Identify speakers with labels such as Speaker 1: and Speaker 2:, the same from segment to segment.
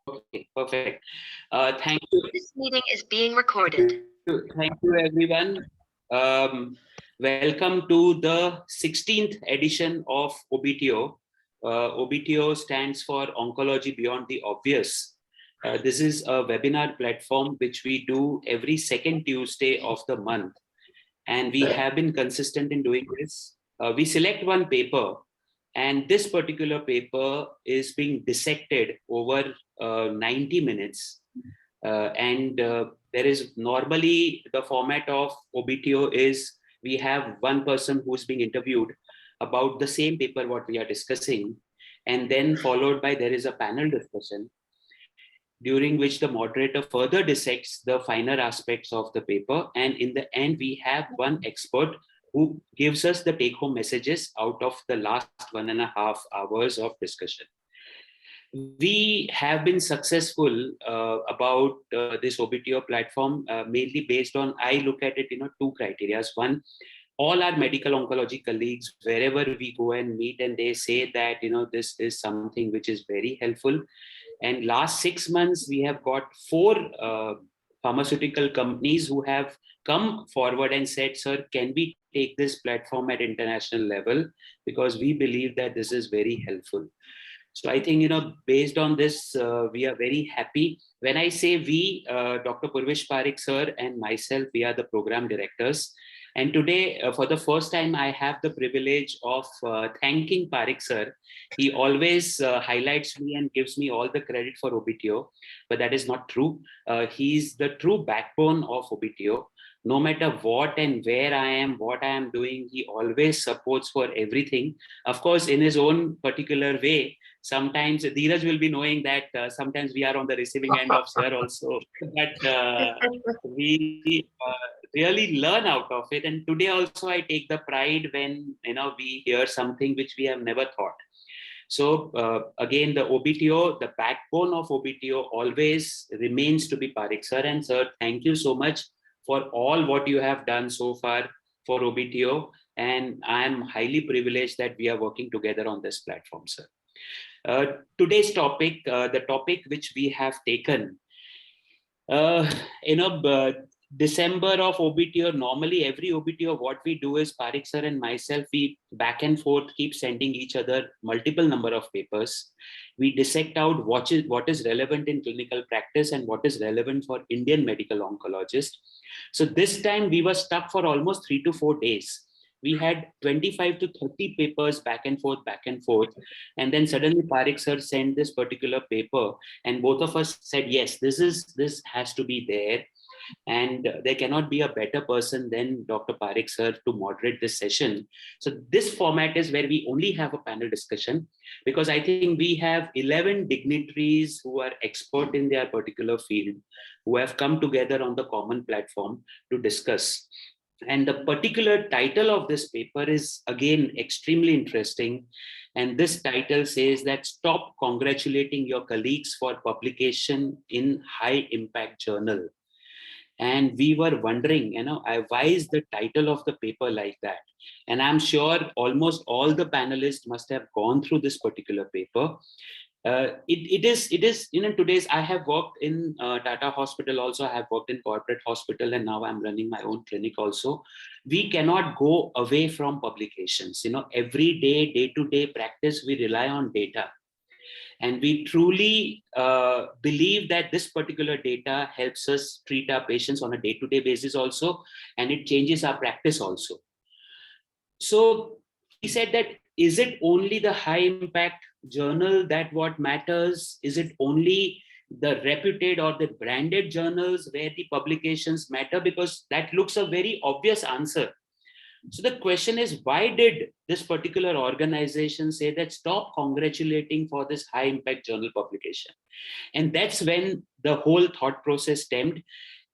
Speaker 1: Okay, perfect. Thank you.
Speaker 2: This meeting is being recorded.
Speaker 1: Thank you, everyone. Welcome to the 16th edition of OBTO. OBTO stands for Oncology Beyond the Obvious. This is a webinar platform which we do every second Tuesday of the month. And we have been consistent in doing this. We select one paper, and this particular paper is being dissected over 90 minutes. There is normally the format of OBTO is we have one person who's being interviewed about the same paper what we are discussing, and then followed by there is a panel discussion during which the moderator further dissects the finer aspects of the paper, and in the end we have one expert who gives us the take-home messages out of the last 1.5 hours of discussion. We have been successful about this OBTO platform, mainly based on, I look at it, two criteria. One, all our medical oncology colleagues, wherever we go and meet, and they say that, this is something which is very helpful. And last 6 months, we have got 4 pharmaceutical companies who have come forward and said, sir, can we take this platform at international level? Because we believe that this is very helpful. So I think, based on this, we are very happy. When I say we, Dr. Purvish, Parikh sir and myself, we are the program directors. And today, for the first time, I have the privilege of thanking Parikh sir. He always highlights me and gives me all the credit for OBTO, but that is not true. He's the true backbone of OBTO. No matter what and where I am, what I am doing, he always supports for everything. Of course, in his own particular way. Sometimes Dheeraj will be knowing that sometimes we are on the receiving end of sir also, but we really learn out of it. And today also I take the pride when we hear something which we have never thought. So again, the OBTO, the backbone of OBTO always remains to be Parikh sir. And sir, thank you so much for all what you have done so far for OBTO. And I am highly privileged that we are working together on this platform, sir. Today's topic, the topic which we have taken, December of OBTO, normally every OBTO, what we do is Parikh sir and myself, we back and forth keep sending each other multiple number of papers. We dissect out what is relevant in clinical practice and what is relevant for Indian medical oncologists. So this time we were stuck for almost 3 to 4 days. We had 25 to 30 papers back and forth. And then suddenly Parikh sir sent this particular paper and both of us said, yes, this has to be there. And there cannot be a better person than Dr. Parikh sir to moderate this session. So this format is where we only have a panel discussion, because I think we have 11 dignitaries who are expert in their particular field, who have come together on the common platform to discuss. And the particular title of this paper is again extremely interesting. And this title says that stop congratulating your colleagues for publication in high impact journal. And we were wondering, why is the title of the paper like that? And I'm sure almost all the panelists must have gone through this particular paper. It is today's, I have worked in Tata Hospital also, I have worked in corporate hospital, and now I'm running my own clinic also. We cannot go away from publications. Every day-to-day practice, we rely on data. And we truly believe that this particular data helps us treat our patients on a day-to-day basis also, and it changes our practice also. So he said that, is it only the high impact journal that what matters? Is it only the reputed or the branded journals where the publications matter? Because that looks a very obvious answer. So the question is, why did this particular organization say that stop congratulating for this high impact journal publication? And that's when the whole thought process stemmed.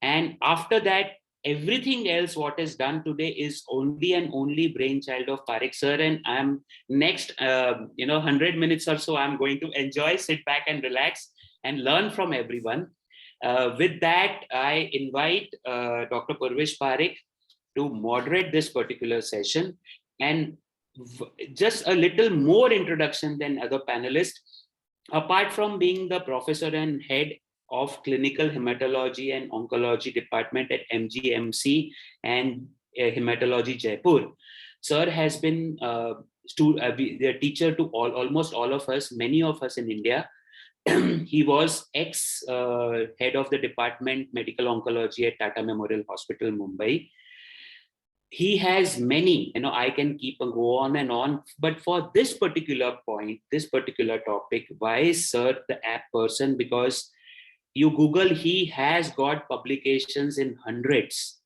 Speaker 1: And after that, everything else what is done today is only and only brainchild of Parikh sir. And I'm next 100 minutes or so, I'm going to enjoy, sit back and relax and learn from everyone. With that, I invite Dr. Purvish Parikh to moderate this particular session. And just a little more introduction than other panelists. Apart from being the professor and head of clinical hematology and oncology department at MGMC and hematology Jaipur, sir has been the teacher to almost all of us, many of us in India. He was ex head of the department medical oncology at Tata Memorial Hospital, Mumbai. He has many, I can keep and go on and on, but for this particular point, this particular topic, why is sir the apt person? Because you Google, he has got publications in hundreds.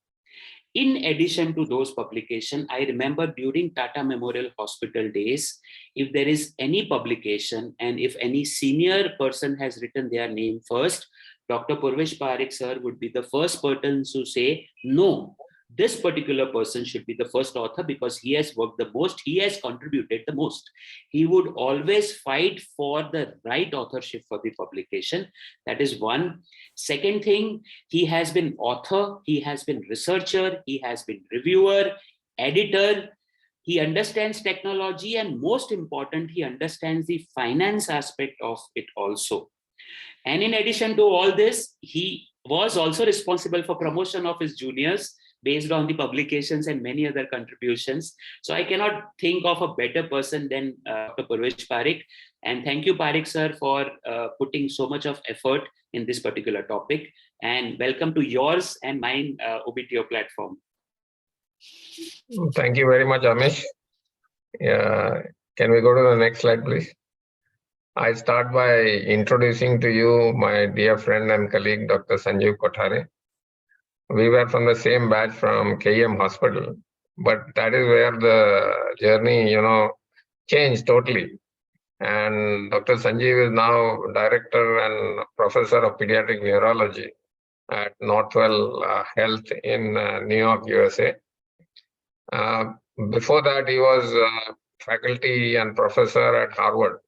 Speaker 1: In addition to those publications, I remember during Tata Memorial Hospital days, if there is any publication and if any senior person has written their name first, Dr. Purvish Parikh sir would be the first person to say, no, this particular person should be the first author because he has worked the most, he has contributed the most. He would always fight for the right authorship for the publication. That is one. Second thing, he has been author, he has been researcher, he has been reviewer, editor. He understands technology, and most important, he understands the finance aspect of it also. And in addition to all this, he was also responsible for promotion of his juniors based on the publications and many other contributions. So I cannot think of a better person than Dr. Purvish Parikh. And thank you, Parikh sir, for putting so much of effort in this particular topic. And welcome to yours and mine OBTO platform.
Speaker 3: Thank you very much, Amish. Can we go to the next slide, please? I start by introducing to you my dear friend and colleague, Dr. Sanjeev Kothare. We were from the same batch from KEM Hospital, but that is where the journey, changed totally. And Dr. Sanjeev is now director and professor of pediatric neurology at Northwell Health in New York, USA. Before that, he was faculty and professor at Harvard.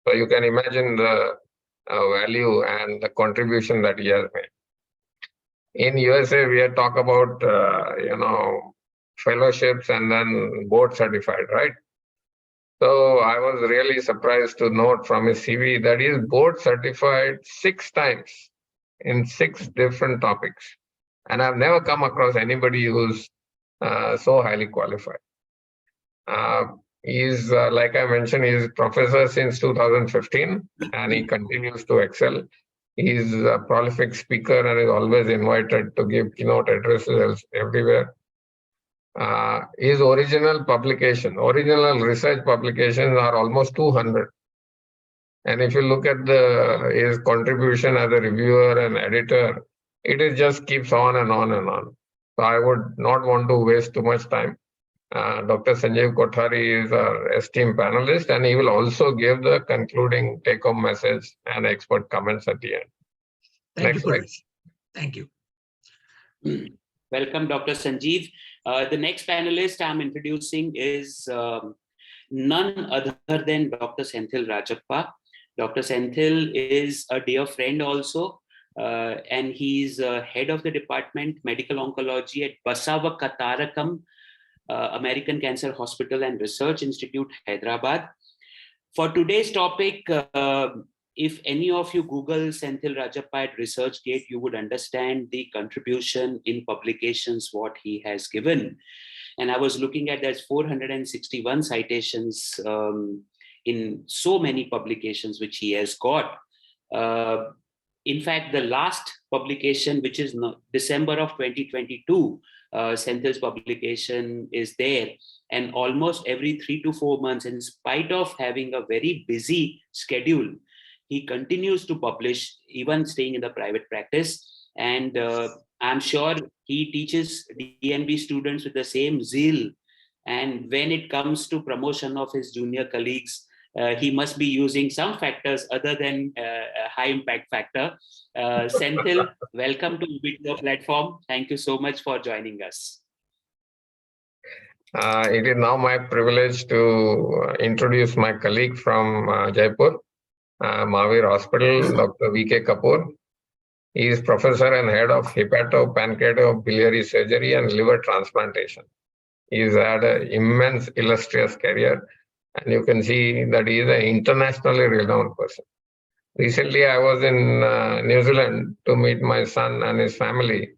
Speaker 3: So you can imagine the value and the contribution that he has made. In USA, we had talked about, fellowships and then board certified, right? So I was really surprised to note from his CV that he is board certified 6 times in 6 different topics. And I've never come across anybody who's so highly qualified. He's, like I mentioned, he's professor since 2015, and he continues to excel. He's a prolific speaker and is always invited to give keynote addresses everywhere. His original research publications are almost 200. And if you look at his contribution as a reviewer and editor, it just keeps on and on and on. So I would not want to waste too much time. Dr. Sanjeev Kothare is our esteemed panelist, and he will also give the concluding take-home message and expert comments at the end.
Speaker 4: Thank you, Purvish. Thank you.
Speaker 1: Welcome, Dr. Sanjeev. The next panelist I'm introducing is none other than Dr. Senthil Rajappa. Dr. Senthil is a dear friend also, and he's head of the department medical oncology at Basava Katarakam American Cancer Hospital and Research Institute, Hyderabad. For today's topic, if any of you Google Senthil Rajappa at ResearchGate, you would understand the contribution in publications what he has given. And I was looking at there's 461 citations in so many publications which he has got. In fact, the last publication, which is December of 2022, Senthil's publication is there, and almost every 3 to 4 months, in spite of having a very busy schedule, he continues to publish, even staying in the private practice. And I'm sure he teaches DNB students with the same zeal. And when it comes to promotion of his junior colleagues, he must be using some factors other than a high impact factor. Senthil, welcome to OBTO platform. Thank you so much for joining us.
Speaker 3: It is now my privilege to introduce my colleague from Jaipur, Mahavir Hospital, Dr. V.K. Kapoor. He is professor and head of hepatopancreatobiliary surgery and liver transplantation. He's had an immense illustrious career, and you can see that he is an internationally renowned person. Recently, I was in New Zealand to meet my son and his family,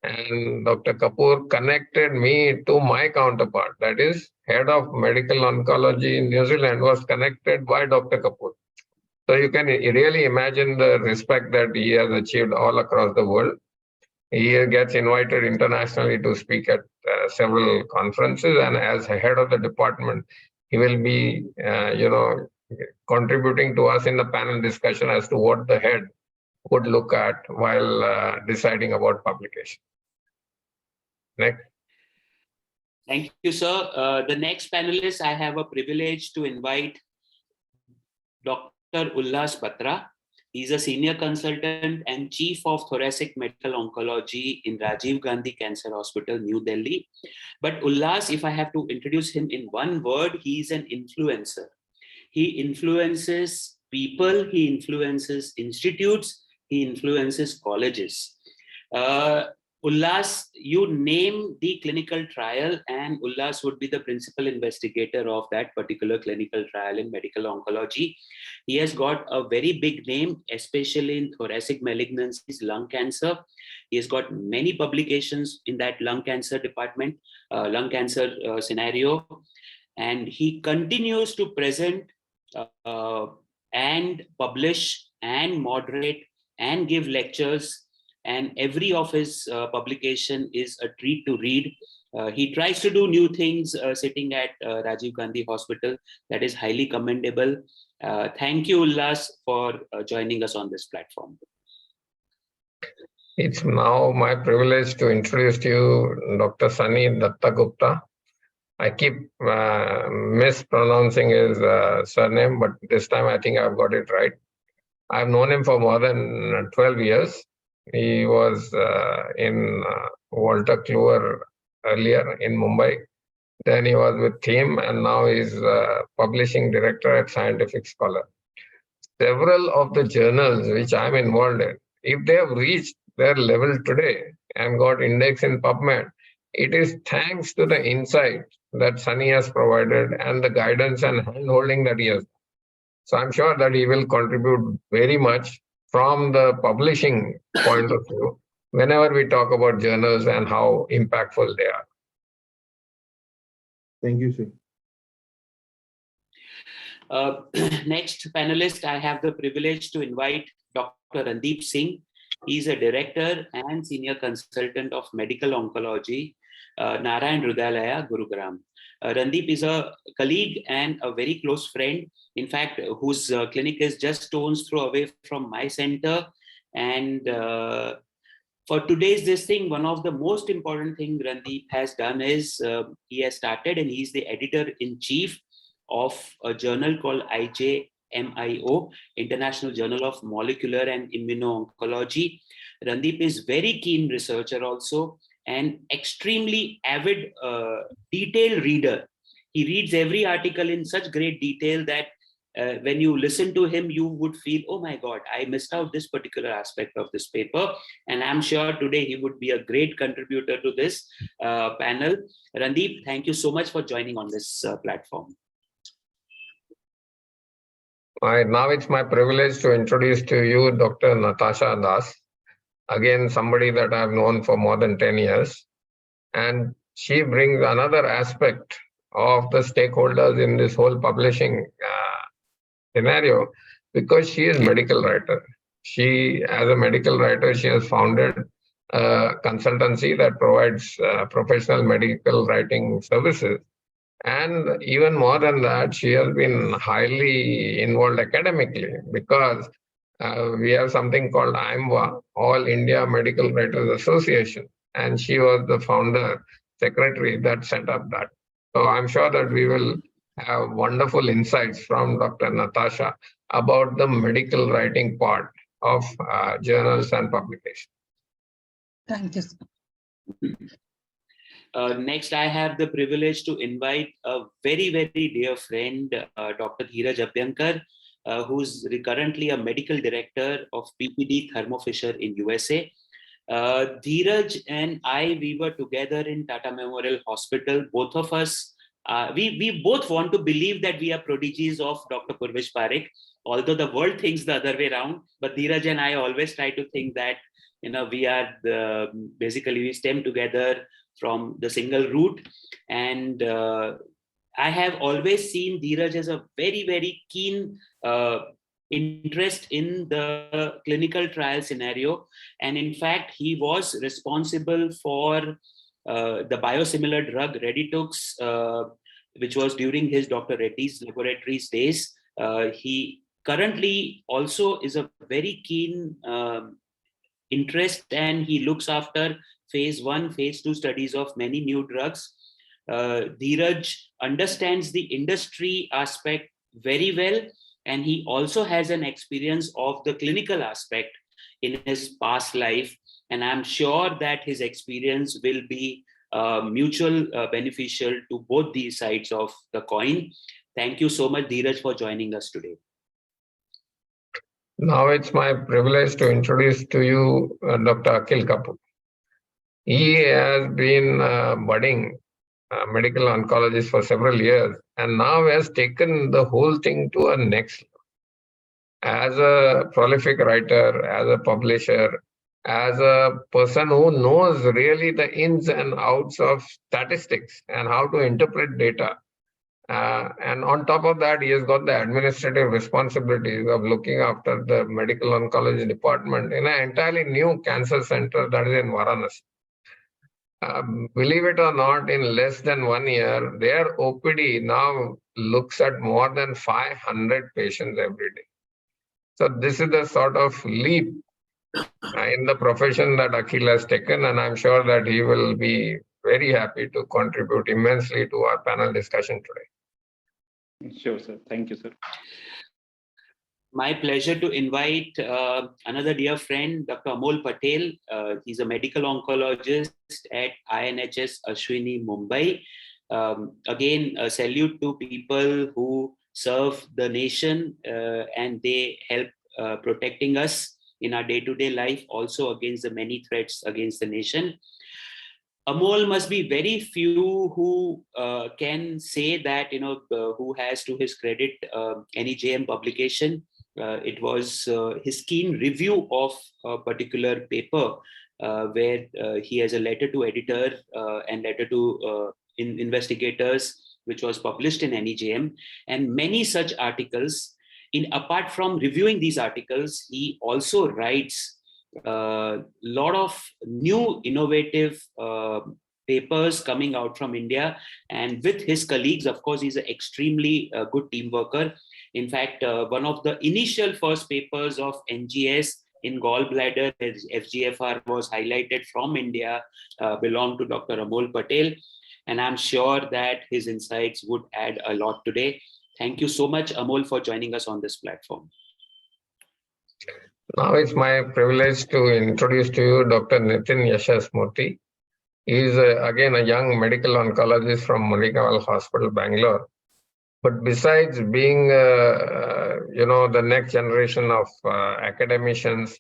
Speaker 3: and Dr. Kapoor connected me to my counterpart, that is, head of medical oncology in New Zealand, was connected by Dr. Kapoor. So you can really imagine the respect that he has achieved all across the world. He gets invited internationally to speak at several conferences, and as head of the department, he will be, contributing to us in the panel discussion as to what the head would look at while deciding about publication. Next.
Speaker 1: Thank you, sir. The next panelist, I have a privilege to invite Dr. Ullas Batra. He's a senior consultant and chief of thoracic medical oncology in Rajiv Gandhi Cancer Hospital, New Delhi. But Ullas, if I have to introduce him in one word, he's an influencer. He influences people, he influences institutes, he influences colleges. Ullas, you name the clinical trial, and Ullas would be the principal investigator of that particular clinical trial in medical oncology. He has got a very big name, especially in thoracic malignancies, lung cancer. He has got many publications in that lung cancer department, lung cancer scenario. And he continues to present and publish and moderate and give lectures, and every of his publication is a treat to read. He tries to do new things sitting at Rajiv Gandhi Hospital. That is highly commendable. Thank you, Ullas, for joining us on this platform.
Speaker 3: It's now my privilege to introduce to you Dr. Sunny Dattagupta. I keep mispronouncing his surname, but this time I think I've got it right. I've known him for more than 12 years. He was in Walter Kluwer earlier in Mumbai. Then he was with Theme, and now he's publishing director at Scientific Scholar. Several of the journals which I'm involved in, if they have reached their level today and got index in PubMed, it is thanks to the insight that Sunny has provided and the guidance and hand-holding that he has. So I'm sure that he will contribute very much from the publishing point of view whenever we talk about journals and how impactful they are.
Speaker 5: Thank you, sir.
Speaker 1: Next panelist, I have the privilege to invite Dr. Randeep Singh. He's a director and senior consultant of medical oncology, Narayan Hrudayalaya, Gurugram. Randeep is a colleague and a very close friend, in fact, whose clinic is just stone's throw away from my center. And for today's this thing, one of the most important thing Randeep has done is he has started, and he's the editor-in-chief of a journal called IJMIO, International Journal of Molecular and Immuno-Oncology. Randeep is very keen researcher also, and extremely avid detailed reader. He reads every article in such great detail that when you listen to him, you would feel, oh my God, I missed out this particular aspect of this paper. And I'm sure today he would be a great contributor to this panel. Randeep, thank you so much for joining on this platform.
Speaker 3: Now it's my privilege to introduce to you Dr. Natasha Das. Again, somebody that I've known for more than 10 years. And she brings another aspect of the stakeholders in this whole publishing scenario, because she is a medical writer. She, as a medical writer, she has founded a consultancy that provides professional medical writing services. And even more than that, she has been highly involved academically, because we have something called AIMWA, All India Medical Writers Association, and she was the founder, secretary that set up that. So I'm sure that we will have wonderful insights from Dr. Natasha about the medical writing part of journals and publications.
Speaker 4: Thank you.
Speaker 1: Next, I have the privilege to invite a very, very dear friend, Dr. Dheeraj Abhyankar, who's currently a medical director of PPD Thermo Fisher in USA. Dheeraj and I, we were together in Tata Memorial Hospital. Both of us, we both want to believe that we are prodigies of Dr. Purvish Parikh. although the world thinks the other way around, but Dheeraj and I always try to think that, we are basically we stem together from the single root. And I have always seen Dheeraj as a very, very keen interest in the clinical trial scenario. And in fact, he was responsible for the biosimilar drug Reditux, which was during his Dr. Reddy's laboratories days. He currently also is a very keen interest, and he looks after phase 1, phase 2 studies of many new drugs. Dheeraj understands the industry aspect very well, and he also has an experience of the clinical aspect in his past life. And I'm sure that his experience will be mutual beneficial to both these sides of the coin. Thank you so much, Dheeraj, for joining us today.
Speaker 3: Now it's my privilege to introduce to you Dr. Akhil Kapoor. He has been budding medical oncologist for several years, and now has taken the whole thing to a next level. As a prolific writer, as a publisher, as a person who knows really the ins and outs of statistics and how to interpret data. And on top of that, he has got the administrative responsibilities of looking after the medical oncology department in an entirely new cancer center that is in Varanasi. Believe it or not, in less than 1 year, their OPD now looks at more than 500 patients every day. So this is the sort of leap in the profession that Akhil has taken, and I'm sure that he will be very happy to contribute immensely to our panel discussion today.
Speaker 5: Sure, sir. Thank you, sir.
Speaker 1: My pleasure to invite another dear friend, Dr. Amol Patel. He's a medical oncologist at INHS Ashwini, Mumbai. Again, a salute to people who serve the nation and they help protecting us in our day-to-day life, also against the many threats against the nation. Amol must be very few who can say that, who has to his credit any JM publication. It was his keen review of a particular paper where he has a letter to editor and letter to investigators, which was published in NEJM, and many such articles. Apart from reviewing these articles, he also writes a lot of new innovative papers coming out from India. And with his colleagues, of course, he's an extremely good team worker. In fact, one of the initial first papers of NGS in gallbladder, FGFR, was highlighted from India, belonged to Dr. Amol Patel. And I'm sure that his insights would add a lot today. Thank you so much, Amol, for joining us on this platform.
Speaker 3: Now it's my privilege to introduce to you Dr. Nitin Yashasmurthy. He is again a young medical oncologist from Mulikaval Hospital, Bangalore. But besides being, the next generation of academicians,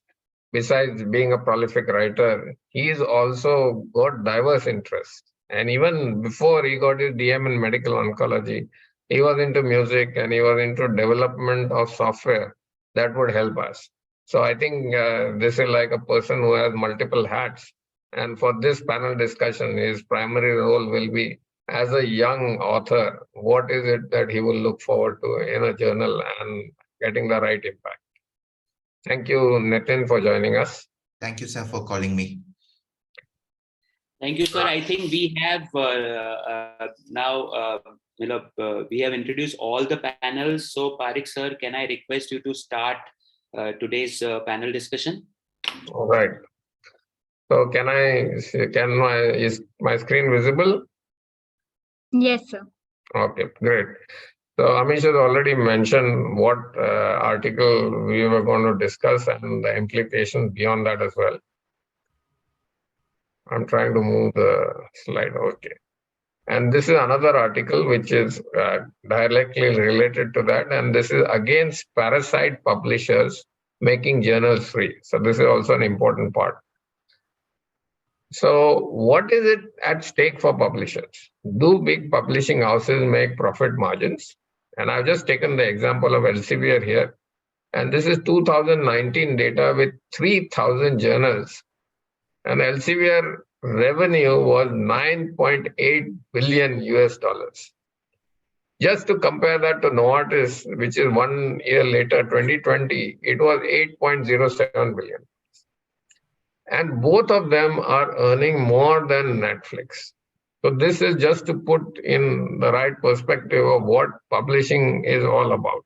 Speaker 3: besides being a prolific writer, he's also got diverse interests. And even before he got his DM in medical oncology, he was into music and he was into development of software that would help us. So I think this is like a person who has multiple hats. And for this panel discussion, his primary role will be, as a young author, what is it that he will look forward to in a journal and getting the right impact. Thank you, Nitin, for joining us.
Speaker 6: Thank you, sir, for calling me.
Speaker 1: Thank you, sir. I think we have now, we have introduced all the panels. So, Parikh, sir, can I request you to start today's panel discussion?
Speaker 3: All right. So, is my screen visible?
Speaker 7: Yes, sir.
Speaker 3: Okay, great. So Amish has already mentioned what article we were going to discuss and the implications beyond that as well. I'm trying to move the slide. Okay. And this is another article which is directly related to that. And this is against parasite publishers making journals free. So this is also an important part. So what is it at stake for publishers? Do big publishing houses make profit margins? And I've just taken the example of Elsevier here. And this is 2019 data with 3,000 journals. And Elsevier revenue was 9.8 billion US dollars. Just to compare that to Novartis, which is 1 year later, 2020, it was 8.07 billion. And both of them are earning more than Netflix. So this is just to put in the right perspective of what publishing is all about.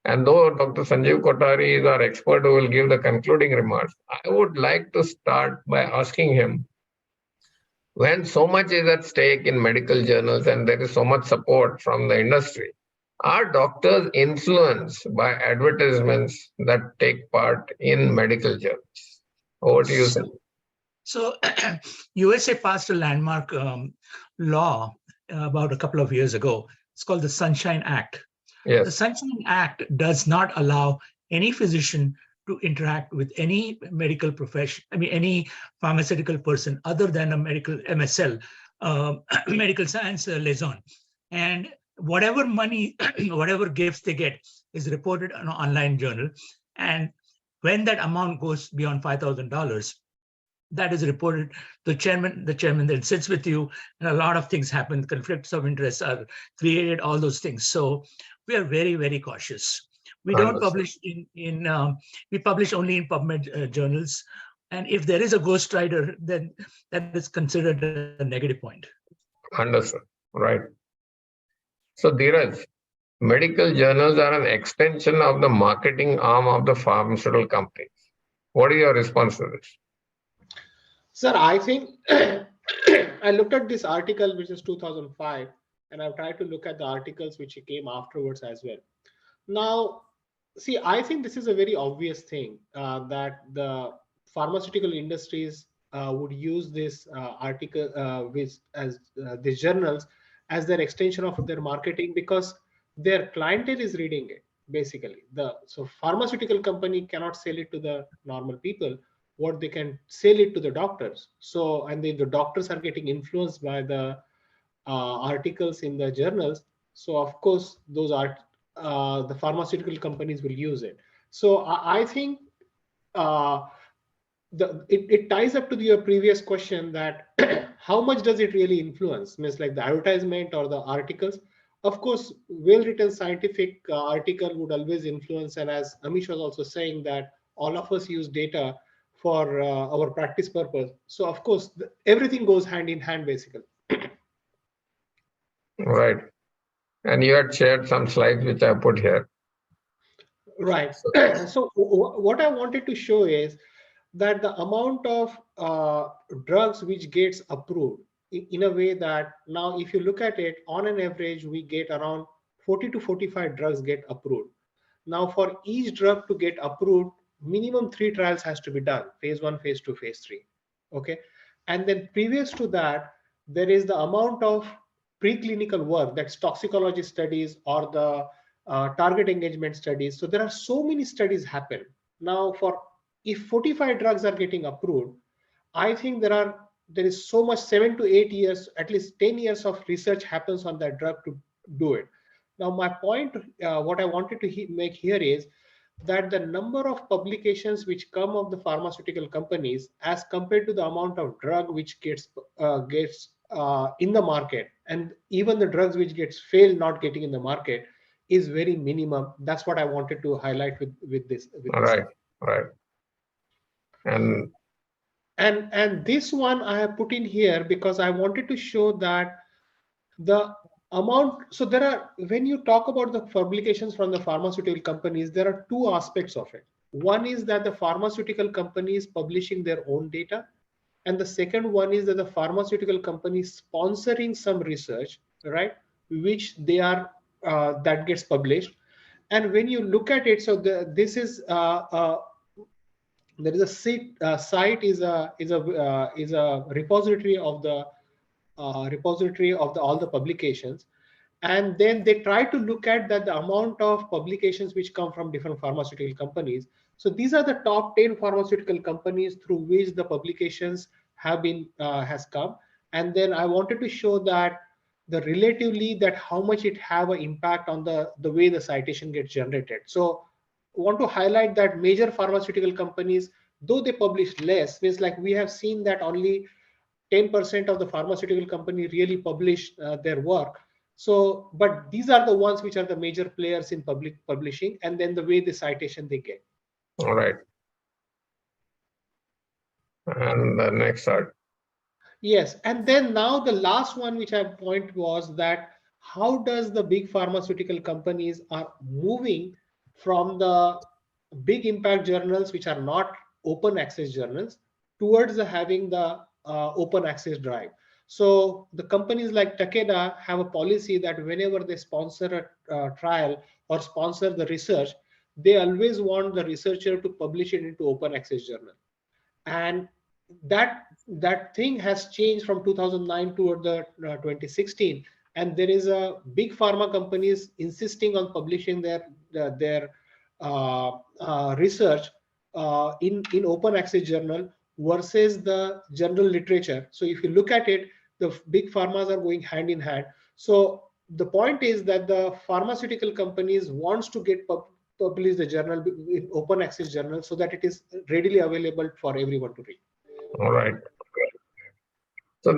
Speaker 3: And though Dr. Sanjeev Kothare is our expert who will give the concluding remarks, I would like to start by asking him, when so much is at stake in medical journals and there is so much support from the industry, are doctors influenced by advertisements that take part in medical journals? Over to you, Sanjeev.
Speaker 5: So USA passed a landmark law about a couple of years ago. It's called the Sunshine Act.
Speaker 3: Yes.
Speaker 5: The Sunshine Act does not allow any physician to interact with any medical profession, any pharmaceutical person other than a medical MSL, medical science liaison. And whatever money, whatever gifts they get is reported on an online journal. And when that amount goes beyond $5,000, that is reported to the chairman then sits with you, and a lot of things happen. Conflicts of interest are created, all those things. So we are very, very cautious. We don't publish we publish only in PubMed journals. And if there is a ghostwriter, then that is considered a negative point.
Speaker 3: Understood. Right. So Dheeraj, medical journals are an extension of the marketing arm of the pharmaceutical companies. What is your response to this?
Speaker 8: Sir, I think I looked at this article, which is 2005, and I've tried to look at the articles which came afterwards as well. Now, see, I think this is a very obvious thing that the pharmaceutical industries would use this article these journals as their extension of their marketing, because their clientele is reading it. Basically, so pharmaceutical company cannot sell it to the normal people. What they can sell it to the doctors. So, and the doctors are getting influenced by the articles in the journals. So, of course, those are the pharmaceutical companies will use it. So, I think it ties up to your previous question that how much does it really influence? Means like the advertisement or the articles. Of course, well-written scientific article would always influence. And as Amish was also saying, that all of us use data for our practice purpose. So of course, everything goes hand in hand, basically.
Speaker 3: Right. And you had shared some slides which I put here.
Speaker 8: Right. So what I wanted to show is that the amount of drugs which gets approved in a way that now, if you look at it, on an average, we get around 40 to 45 drugs get approved. Now, for each drug to get approved, minimum 3 trials has to be done: phase 1, phase 2, phase 3. Okay. And then previous to that, there is the amount of preclinical work, that's toxicology studies or the target engagement studies. So there are so many studies happen. Now, if 45 drugs are getting approved, I think there is so much, 7 to 8 years, at least 10 years of research happens on that drug to do it. Now, my point, what I wanted to make here is that the number of publications which come of the pharmaceutical companies as compared to the amount of drug which gets in the market, and even the drugs which gets failed not getting in the market, is very minimum. That's what I wanted to highlight with this.
Speaker 3: Right. And
Speaker 8: this one I have put in here because I wanted to show that the amount. So there are, when you talk about the publications from the pharmaceutical companies, there are 2 aspects of it. One is that the pharmaceutical companies publishing their own data, and the second one is that the pharmaceutical companies sponsoring some research, right, which they are that gets published. And when you look at it, so this is there is a site is a repository of the all the publications, and then they try to look at that the amount of publications which come from different pharmaceutical companies. So these are the top 10 pharmaceutical companies through which the publications have been has come. And then I wanted to show that the relatively that how much it have an impact on the way the citation gets generated. So want to highlight that major pharmaceutical companies, though they publish less, means like we have seen that only 10% of the pharmaceutical company really publish their work. So, but these are the ones which are the major players in public publishing, and then the way the citation they get.
Speaker 3: All right. And the next chart.
Speaker 8: Yes, and then now the last one which I point was that how does the big pharmaceutical companies are moving from the big impact journals which are not open access journals towards having the open access drive. So the companies like Takeda have a policy that whenever they sponsor a trial or sponsor the research, they always want the researcher to publish it into open access journal. And that thing has changed from 2009 toward the 2016, and there is a big pharma companies insisting on publishing their research in open access journal versus the general literature. So if you look at it, the big pharmas are going hand in hand. So the point is that the pharmaceutical companies wants to get publish the journal in open access journal so that it is readily available for everyone to read.
Speaker 3: All right. So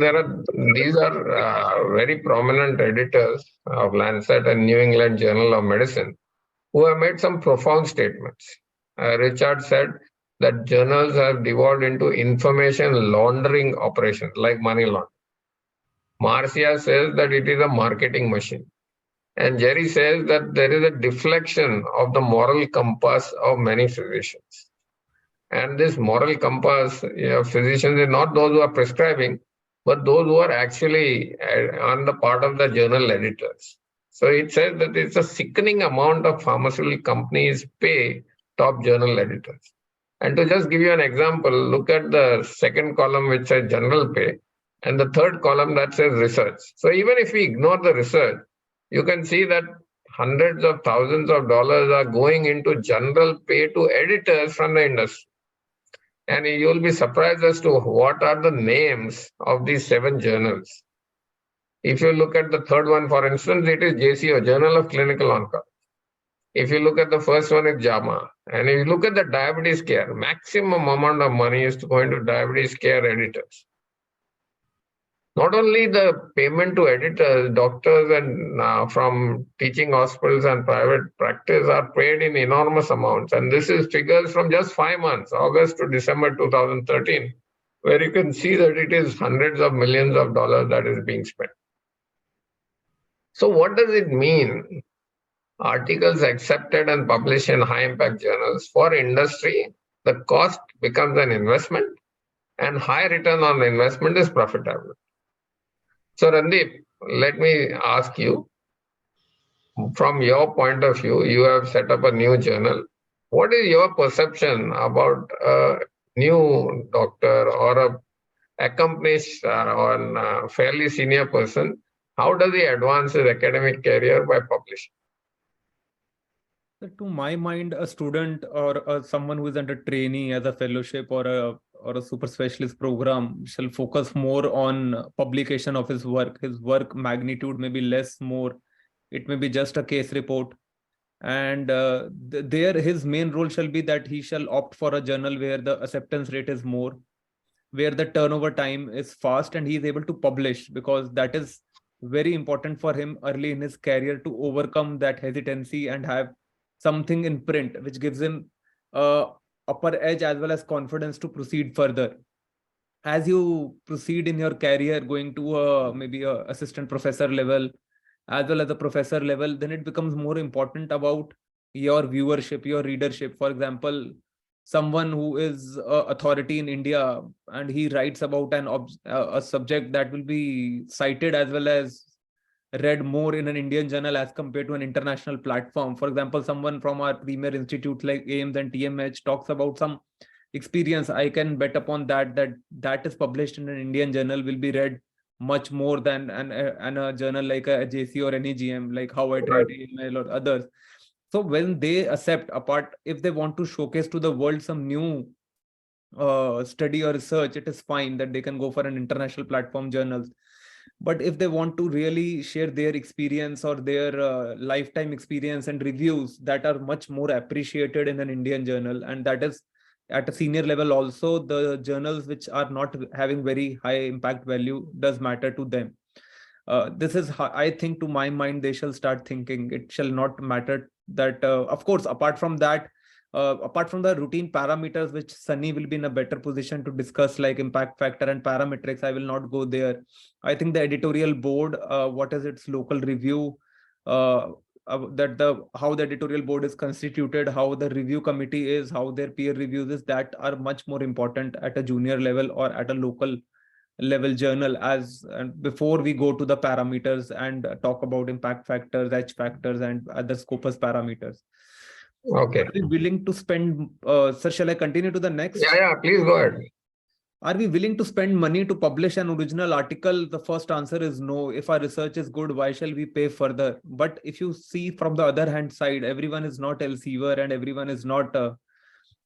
Speaker 3: these are very prominent editors of Lancet and New England Journal of Medicine who have made some profound statements. Richard said that journals have devolved into information laundering operations like money laundering. Marcia says that it is a marketing machine. And Jerry says that there is a deflection of the moral compass of many physicians. And this moral compass of physicians is not those who are prescribing, but those who are actually on the part of the journal editors. So it says that it's a sickening amount of pharmaceutical companies pay top journal editors. And to just give you an example, look at the second column which says general pay and the third column that says research. So even if we ignore the research, you can see that hundreds of thousands of dollars are going into general pay to editors from the industry. And you'll be surprised as to what are the names of these 7 journals. If you look at the third one, for instance, it is JCO, Journal of Clinical Oncology. If you look at the first one, it's JAMA. And if you look at the diabetes care, maximum amount of money is going to diabetes care editors. Not only the payment to editors, doctors and from teaching hospitals and private practice are paid in enormous amounts. And this is figures from just 5 months, August to December 2013, where you can see that it is hundreds of millions of dollars that is being spent. So what does it mean? Articles accepted and published in high impact journals for industry, the cost becomes an investment and high return on the investment is profitable. So Randeep, let me ask you, from your point of view, you have set up a new journal. What is your perception about a new doctor or a accomplished or fairly senior person? How does he advance his academic career by publishing?
Speaker 9: To my mind, a student or someone who is under trainee as a fellowship or a super specialist program shall focus more on publication of his work. His work magnitude may be less, more. It may be just a case report. And there his main role shall be that he shall opt for a journal where the acceptance rate is more, where the turnover time is fast, and he is able to publish, because that is very important for him early in his career to overcome that hesitancy and have something in print which gives him upper edge as well as confidence to proceed further. As you proceed in your career, going to maybe a assistant professor level as well as a professor level, then it becomes more important about your viewership, your readership. For example, someone who is authority in India and he writes about a subject that will be cited as well as read more in an Indian journal as compared to an international platform. For example, someone from our premier institutes like AIMS and TMH talks about some experience. I can bet upon that is published in an Indian journal will be read much more than a journal like a JC or NEGM, like How I Treat AML or others. So when they accept, apart, if they want to showcase to the world some new study or research, it is fine that they can go for an international platform journals. But if they want to really share their experience or their lifetime experience and reviews that are much more appreciated in an Indian journal, and that is at a senior level also, the journals which are not having very high impact value does matter to them. This is how I think, to my mind, they shall start thinking. It shall not matter that, of course, apart from that, apart from the routine parameters, which Sunny will be in a better position to discuss, like impact factor and parametrics, I will not go there. I think the editorial board, what is its local review, how the editorial board is constituted, how the review committee is, how their peer reviews is, that are much more important at a junior level or at a local level journal, and before we go to the parameters and talk about impact factors, H factors, and other Scopus parameters.
Speaker 3: Okay.
Speaker 9: Are we willing to spend, sir, shall I continue to the next?
Speaker 3: Yeah, please go ahead.
Speaker 9: Are we willing to spend money to publish an original article? The first answer is no. If our research is good, why shall we pay further? But if you see from the other hand side, everyone is not Elsevier and everyone is not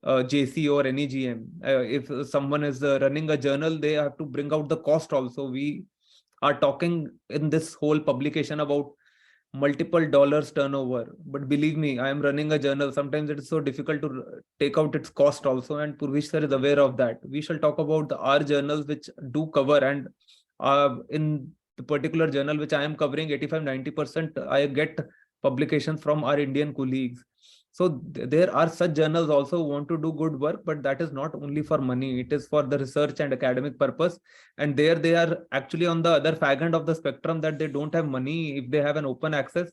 Speaker 9: JC or any GM. If someone is running a journal, they have to bring out the cost also. We are talking in this whole publication about multiple dollars turnover, but believe me, I am running a journal. Sometimes it is so difficult to take out its cost also, and Purvish sir is aware of that. We shall talk about our journals which do cover, and in the particular journal which I am covering, 85-90% I get publications from our Indian colleagues. So there are such journals also who want to do good work, but that is not only for money, it is for the research and academic purpose. And there they are actually on the other fag end of the spectrum, that they don't have money. If they have an open access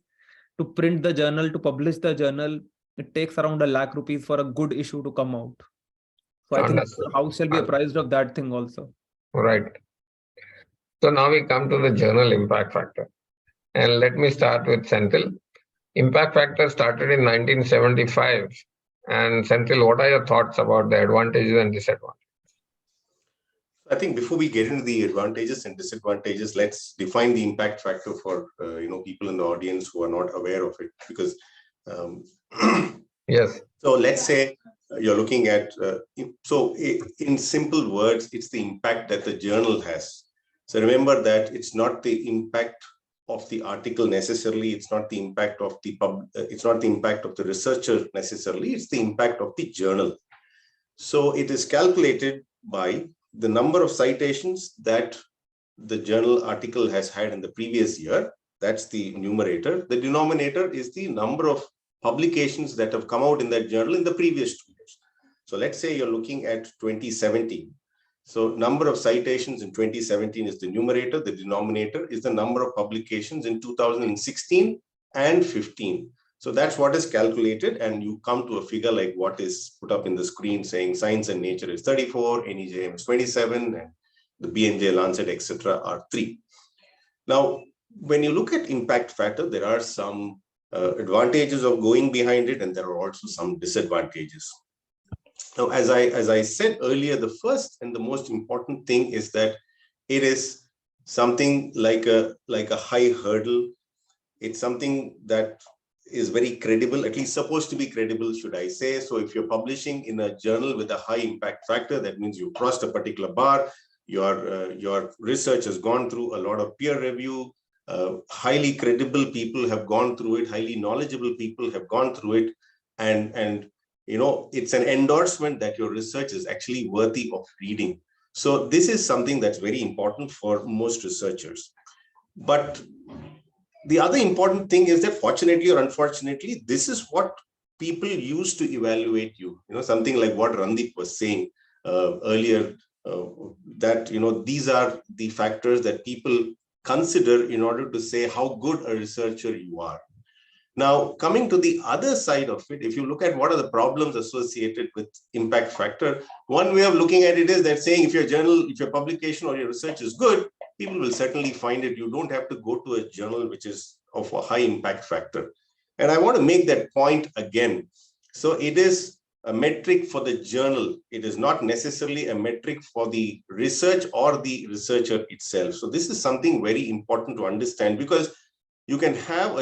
Speaker 9: to print the journal, to publish the journal, it takes around ₹1 lakh for a good issue to come out. So I think the house shall be apprised of that thing also.
Speaker 3: Right. So now we come to the journal impact factor. And let me start with Senthil. Impact factor started in 1975. And Senthil, what are your thoughts about the advantages and disadvantages?
Speaker 10: I think before we get into the advantages and disadvantages, let's define the impact factor for people in the audience who are not aware of it. Because
Speaker 3: yes.
Speaker 10: So let's say you're looking at in simple words, it's the impact that the journal has. So remember that it's not the impact of the article necessarily, it's not the impact of the researcher necessarily, it's the impact of the journal. So it is calculated by the number of citations that the journal article has had in the previous year. That's the numerator. The denominator is the number of publications that have come out in that journal in the previous 2 years. So let's say you're looking at 2017. So number of citations in 2017 is the numerator. The denominator is the number of publications in 2016 and 15. So that's what is calculated, and you come to a figure like what is put up in the screen saying Science and Nature is 34, NEJM is 27, and the BMJ, Lancet, etc. are 3. Now, when you look at impact factor, there are some advantages of going behind it, and there are also some disadvantages. Now, as I said earlier, the first and the most important thing is that it is something like a high hurdle. It's something that is very credible, at least supposed to be credible, should I say. So if you're publishing in a journal with a high impact factor, that means you've crossed a particular bar. Your research has gone through a lot of peer review. Highly credible people have gone through it. Highly knowledgeable people have gone through it. And it's an endorsement that your research is actually worthy of reading. So this is something that's very important for most researchers. But the other important thing is that, fortunately or unfortunately, this is what people use to evaluate you. Something like what Randeep was saying earlier, that these are the factors that people consider in order to say how good a researcher you are. Now, coming to the other side of it, if you look at what are the problems associated with impact factor, one way of looking at it is that saying if your publication or your research is good, people will certainly find it. You don't have to go to a journal which is of a high impact factor. And I want to make that point again. So it is a metric for the journal. It is not necessarily a metric for the research or the researcher itself. So this is something very important to understand, because you can have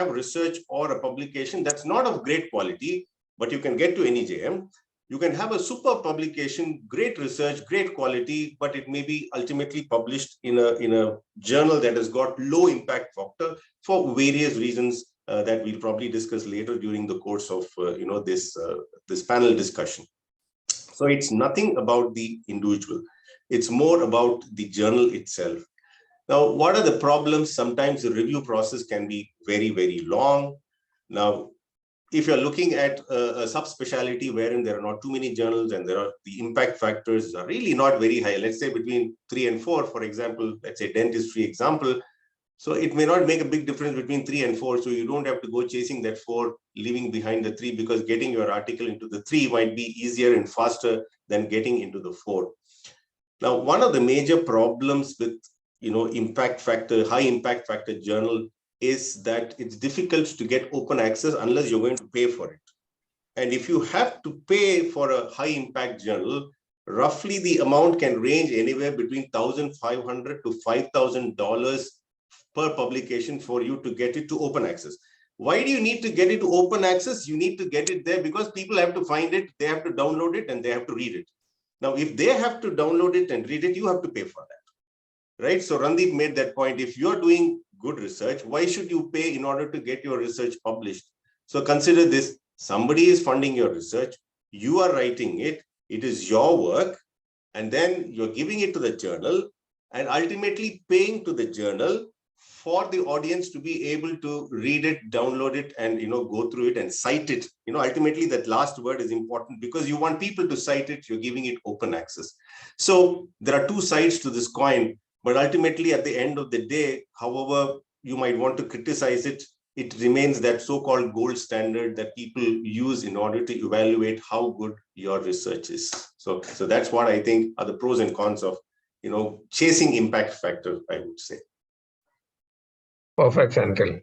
Speaker 10: research or a publication that's not of great quality, but you can get to NEJM. You can have a super publication, great research, great quality, but it may be ultimately published in a journal that has got low impact factor for various reasons that we'll probably discuss later during the course of this panel discussion. So it's nothing about the individual. It's more about the journal itself. Now, what are the problems? Sometimes the review process can be very, very long. Now, if you're looking at a subspecialty wherein there are not too many journals and the impact factors are really not very high, let's say between 3 and 4, for example, let's say dentistry example. So it may not make a big difference between 3 and 4. So you don't have to go chasing that 4, leaving behind the 3, because getting your article into the 3 might be easier and faster than getting into the 4. Now, one of the major problems with impact factor, high impact factor journal is that it's difficult to get open access unless you're going to pay for it. And if you have to pay for a high impact journal, roughly the amount can range anywhere between $1,500 to $5,000 per publication for you to get it to open access. Why do you need to get it to open access? You need to get it there because people have to find it, they have to download it, and they have to read it. Now, if they have to download it and read it, you have to pay for that, right? So Randeep made that point. If you're doing good research, why should you pay in order to get your research published? So consider this: somebody is funding your research, you are writing it, it is your work, and then you're giving it to the journal and ultimately paying to the journal for the audience to be able to read it, download it, and go through it and cite it. Ultimately that last word is important because you want people to cite it, you're giving it open access. So there are two sides to this coin. But ultimately, at the end of the day, however you might want to criticize it, it remains that so-called gold standard that people use in order to evaluate how good your research is. So that's what I think are the pros and cons of, chasing impact factor, I would say.
Speaker 3: Perfect, Sanjeev.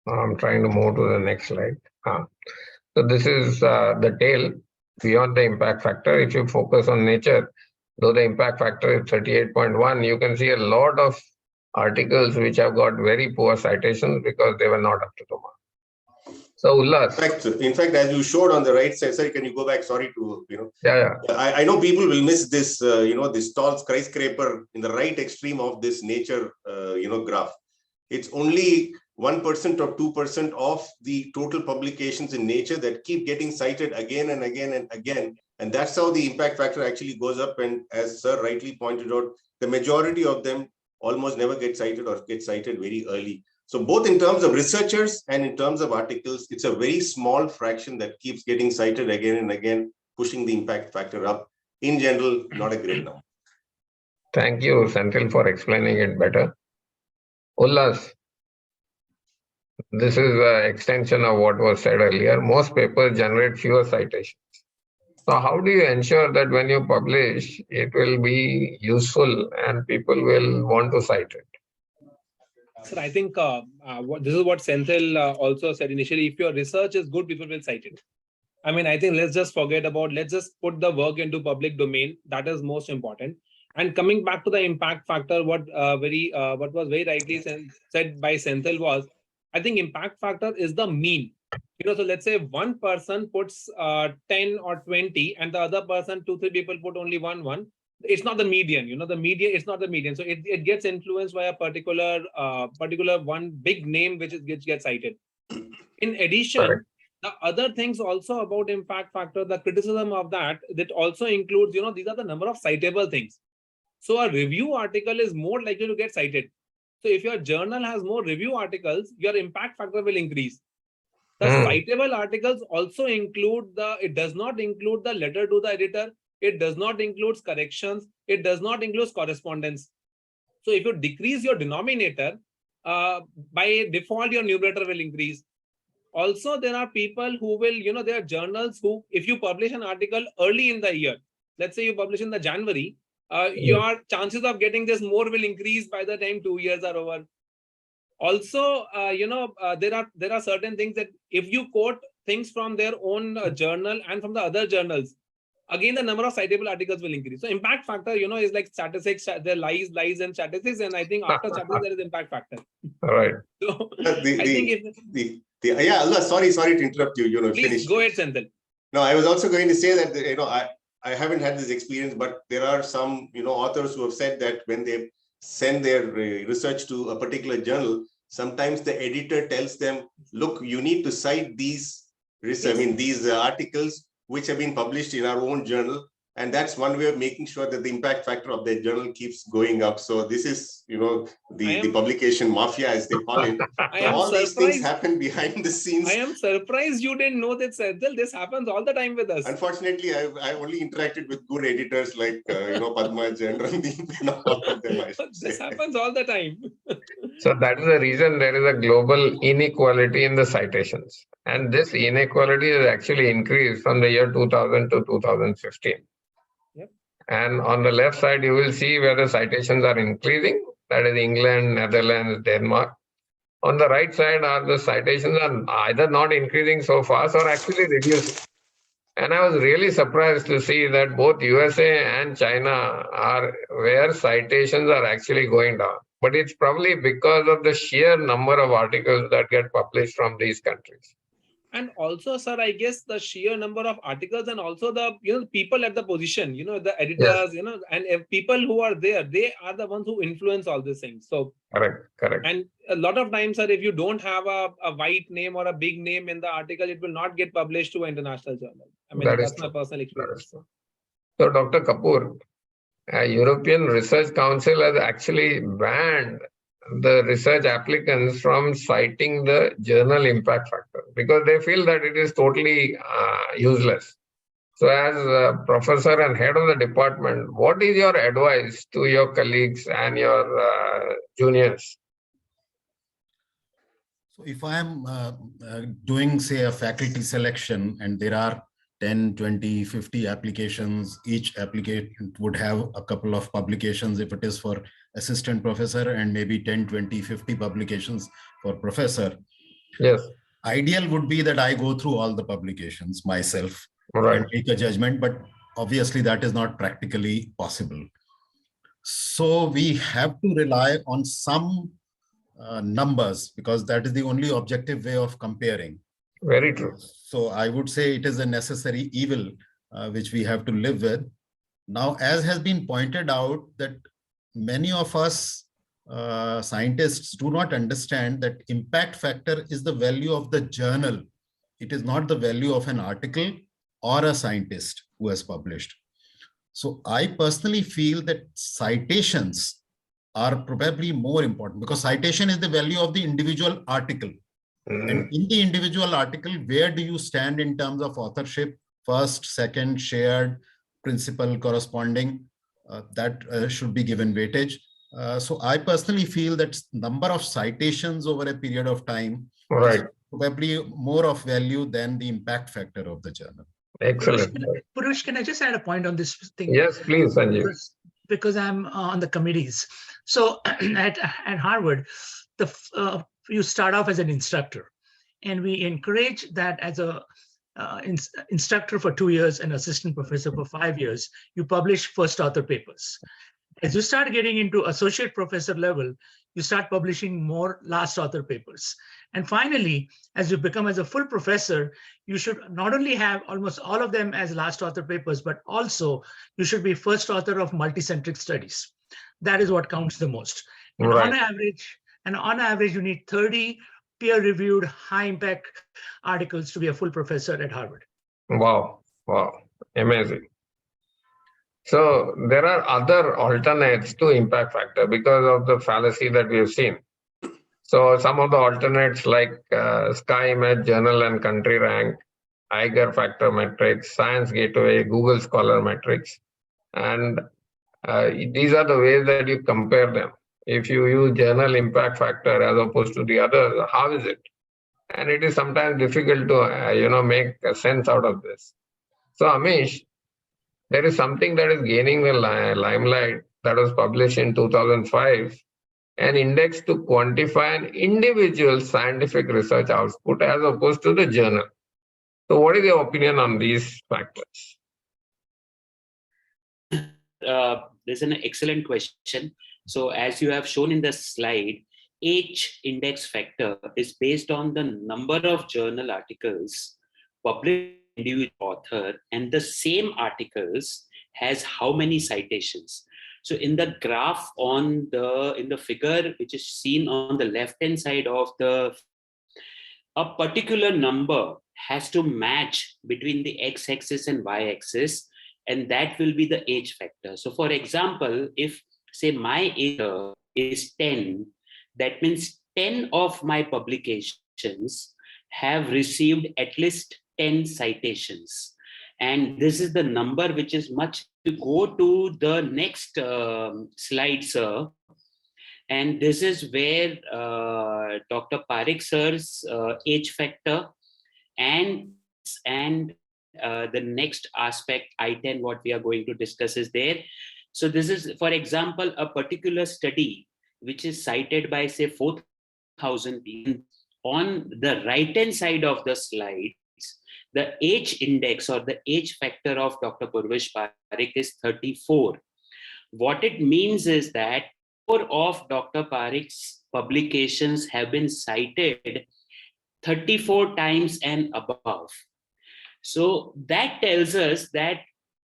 Speaker 3: I'm trying to move to the next slide. So this is the tail beyond the impact factor. If you focus on nature, though the impact factor is 38.1, you can see a lot of articles which have got very poor citations because they were not up to the mark. So Ullas.
Speaker 10: In fact, as you showed on the right side, sorry, can you go back? Sorry to,
Speaker 3: Yeah.
Speaker 10: I know people will miss this, this tall skyscraper in the right extreme of this nature, graph. It's only 1% or 2% of the total publications in nature that keep getting cited again and again and again. And that's how the impact factor actually goes up. And as Sir rightly pointed out, the majority of them almost never get cited or get cited very early. So both in terms of researchers and in terms of articles, it's a very small fraction that keeps getting cited again and again, pushing the impact factor up. In general, not a great number.
Speaker 3: Thank you, Sanjeev, for explaining it better. Ullas, this is an extension of what was said earlier. Most papers generate fewer citations. So how do you ensure that when you publish, it will be useful and people will want to cite it?
Speaker 11: Sir, I think this is what Senthil also said initially. If your research is good, people will cite it. I mean, I think let's just let's just put the work into public domain. That is most important. And coming back to the impact factor, what was very rightly said by Senthil was, I think impact factor is the mean. So let's say one person puts 10 or 20 and the other person, 2-3 people put only one. It's not the median, the median, it's not the median. So it gets influenced by a particular one big name which gets cited. In addition,
Speaker 3: Correct.
Speaker 11: The other things also about impact factor, the criticism of that also includes, these are the number of citable things. So a review article is more likely to get cited. So if your journal has more review articles, your impact factor will increase. The citable articles also include it does not include the letter to the editor. It does not include corrections. It does not include correspondence. So if you decrease your denominator, by default, your numerator will increase. Also, there are people who will, there are journals who, if you publish an article early in the year, let's say you publish in the January, your chances of getting this more will increase by the time 2 years are over. Also, there are certain things that if you quote things from their own journal and from the other journals, again, the number of citable articles will increase. So impact factor, is like statistics, there lies and statistics. And I think after statistics, there is impact factor.
Speaker 3: All right.
Speaker 11: So I think
Speaker 10: sorry to interrupt you.
Speaker 11: Please
Speaker 10: finish.
Speaker 11: go ahead, Senthil.
Speaker 10: No, I was also going to say that, I haven't had this experience, but there are some, authors who have said that when they send their research to a particular journal, sometimes the editor tells them, look, you need to cite these these articles which have been published in our own journal. And that's one way of making sure that the impact factor of their journal keeps going up. So this is, the publication mafia, as they call it. So all these things happen behind the scenes.
Speaker 11: I am surprised you didn't know that, Sanjeev. This happens all the time with us.
Speaker 10: Unfortunately, I only interacted with good editors like, Padmaj and Randeep and all of them.
Speaker 11: This happens all the time.
Speaker 3: So that is the reason there is a global inequality in the citations. And this inequality has actually increased from the year 2000 to 2015.
Speaker 11: Yep.
Speaker 3: And on the left side, you will see where the citations are increasing. That is England, Netherlands, Denmark. On the right side are the citations are either not increasing so fast or actually reducing. And I was really surprised to see that both USA and China are where citations are actually going down. But it's probably because of the sheer number of articles that get published from these countries.
Speaker 11: And also, sir, I guess the sheer number of articles and also the people at the position, the editors,
Speaker 3: Yes.
Speaker 11: and if people who are there, they are the ones who influence all these things. So
Speaker 3: correct.
Speaker 11: And a lot of times, sir, if you don't have a white name or a big name in the article, it will not get published to an international journal. I mean, that's my personal experience.
Speaker 3: So, Dr. Kapoor, European Research Council has actually banned the research applicants from citing the journal impact factor because they feel that it is totally useless. So as a professor and head of the department, what is your advice to your colleagues and your juniors?
Speaker 12: So if I am doing, say, a faculty selection and there are 10, 20, 50 applications, each applicant would have a couple of publications if it is for assistant professor and maybe 10, 20, 50 publications for professor.
Speaker 3: Yes.
Speaker 12: Ideal would be that I go through all the publications myself
Speaker 3: and
Speaker 12: make a judgment, but obviously that is not practically possible. So we have to rely on some numbers because that is the only objective way of comparing.
Speaker 3: Very true.
Speaker 12: So I would say it is a necessary evil which we have to live with. Now, as has been pointed out, that many of us scientists do not understand that impact factor is the value of the journal. It is not the value of an article or a scientist who has published. So I personally feel that citations are probably more important because citation is the value of the individual article. And in the individual article, where do you stand in terms of authorship, first, second, shared, principal, corresponding, that should be given weightage. So I personally feel that number of citations over a period of time is probably more of value than the impact factor of the journal.
Speaker 3: Excellent.
Speaker 5: Purvish, can I just add a point on this thing?
Speaker 3: Yes, please, Sanjeev.
Speaker 5: Because I'm on the committees. So at Harvard, you start off as an instructor, and we encourage that as a instructor for 2 years and assistant professor for 5 years, you publish first author papers. As you start getting into associate professor level, you start publishing more last author papers. And finally, as you become as a full professor, you should not only have almost all of them as last author papers, but also you should be first author of multicentric studies. That is what counts the most. And on average, you need 30 peer-reviewed, high-impact articles to be a full professor at Harvard.
Speaker 3: Wow, amazing. So there are other alternates to impact factor because of the fallacy that we have seen. So some of the alternates like Sky Image Journal and Country Rank, Eiger Factor Metrics, Science Gateway, Google Scholar Metrics, and these are the ways that you compare them. If you use journal impact factor as opposed to the others, how is it? And it is sometimes difficult to make sense out of this. So Amish, there is something that is gaining the limelight that was published in 2005, an index to quantify an individual scientific research output as opposed to the journal. So what is your opinion on these factors?
Speaker 1: There's an excellent question. So as you have shown in the slide, each index factor is based on the number of journal articles published individual author, and the same articles has how many citations. So in the graph in the figure which is seen on the left hand side of a particular number has to match between the x-axis and y-axis, and that will be the age factor. So for example, if say my age is 10, that means 10 of my publications have received at least 10 citations. And this is the number which is much. To go to the next slide, sir. And this is where Dr. Parikh sir's age factor and the next aspect, I-10, what we are going to discuss is there. So this is, for example, a particular study which is cited by say 4,000 people. On the right-hand side of the slide, the age index or the age factor of Dr. Purvish Parikh is 34. What it means is that 4 of Dr. Parikh's publications have been cited 34 times and above. So that tells us that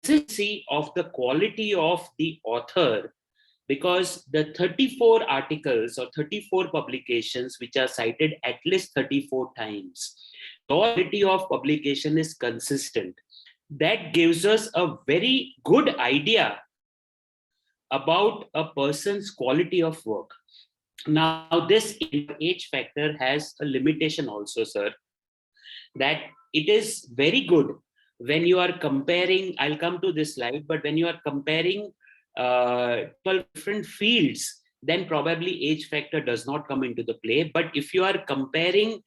Speaker 1: consistency of the quality of the author, because the 34 articles or 34 publications which are cited at least 34 times, the quality of publication is consistent. That gives us a very good idea about a person's quality of work. Now, this age factor has a limitation also, sir, that it is very good when you are comparing, I'll come to this slide, but when you are comparing different fields, then probably age factor does not come into the play. But if you are comparing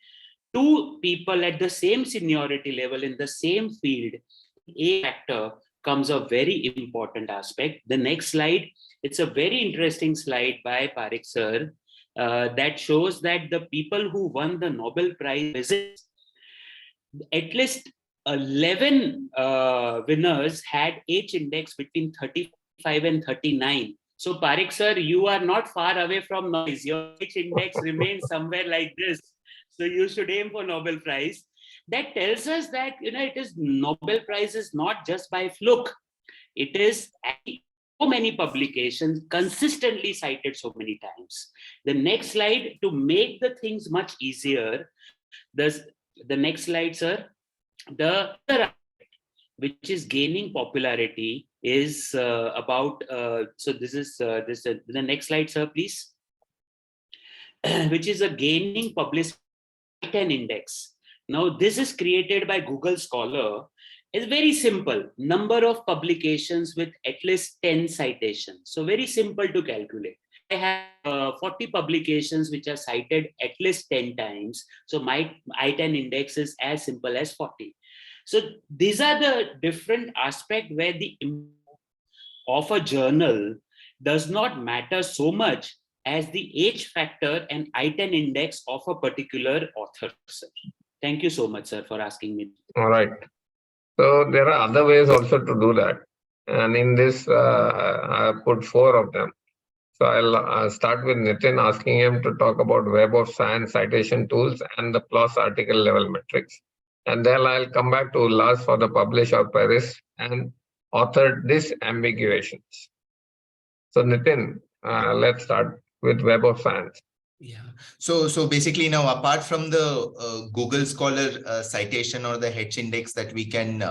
Speaker 1: 2 people at the same seniority level in the same field, age factor comes a very important aspect. The next slide, it's a very interesting slide by Parikh sir that shows that the people who won the Nobel Prize, at least 11 winners had age index between 35 and 39. So Parikh sir, you are not far away from noise. Your age index remains somewhere like this. So you should aim for Nobel Prize. That tells us that, it is Nobel Prize is not just by fluke. It is so many publications consistently cited so many times. The next slide, to make the things much easier, the next slide, sir, the which is gaining popularity is about, so this is the next slide, sir, please, which is a gaining publicity index. Now, this is created by Google Scholar. It's very simple. Number of publications with at least 10 citations. So very simple to calculate. I have 40 publications which are cited at least 10 times. So my I-10 index is as simple as 40. So these are the different aspects where the of a journal does not matter so much as the age factor and I-10 index of a particular author, sir. Thank you so much, sir, for asking me.
Speaker 3: All right. So there are other ways also to do that. And in this, I have put 4 of them. So I'll start with Nitin, asking him to talk about Web of Science citation tools and the PLOS article level metrics. And then I'll come back to Ullas for the publish or perish and author disambiguations. So Nitin, let's start with Web of Science.
Speaker 6: Yeah. So basically now, apart from the Google Scholar citation or the H index that we can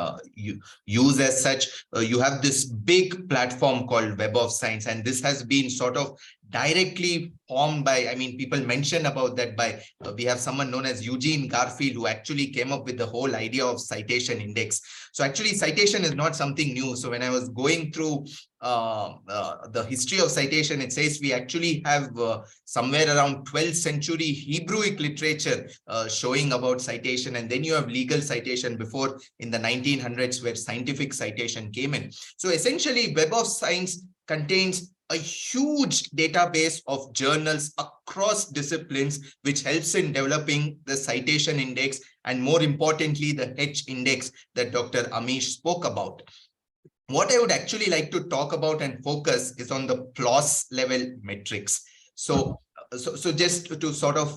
Speaker 6: use as such, you have this big platform called Web of Science, and this has been sort of directly formed by, I mean, people mention about that by, we have someone known as Eugene Garfield who actually came up with the whole idea of citation index. So actually citation is not something new. So when I was going through the history of citation, it says we actually have somewhere around 12th century Hebrewic literature showing about citation, and then you have legal citation before in the 1900s where scientific citation came in. So essentially Web of Science contains a huge database of journals across disciplines, which helps in developing the citation index and, more importantly, the H index that Dr. Amish spoke about. What I would actually like to talk about and focus is on the PLOS level metrics. So just to sort of,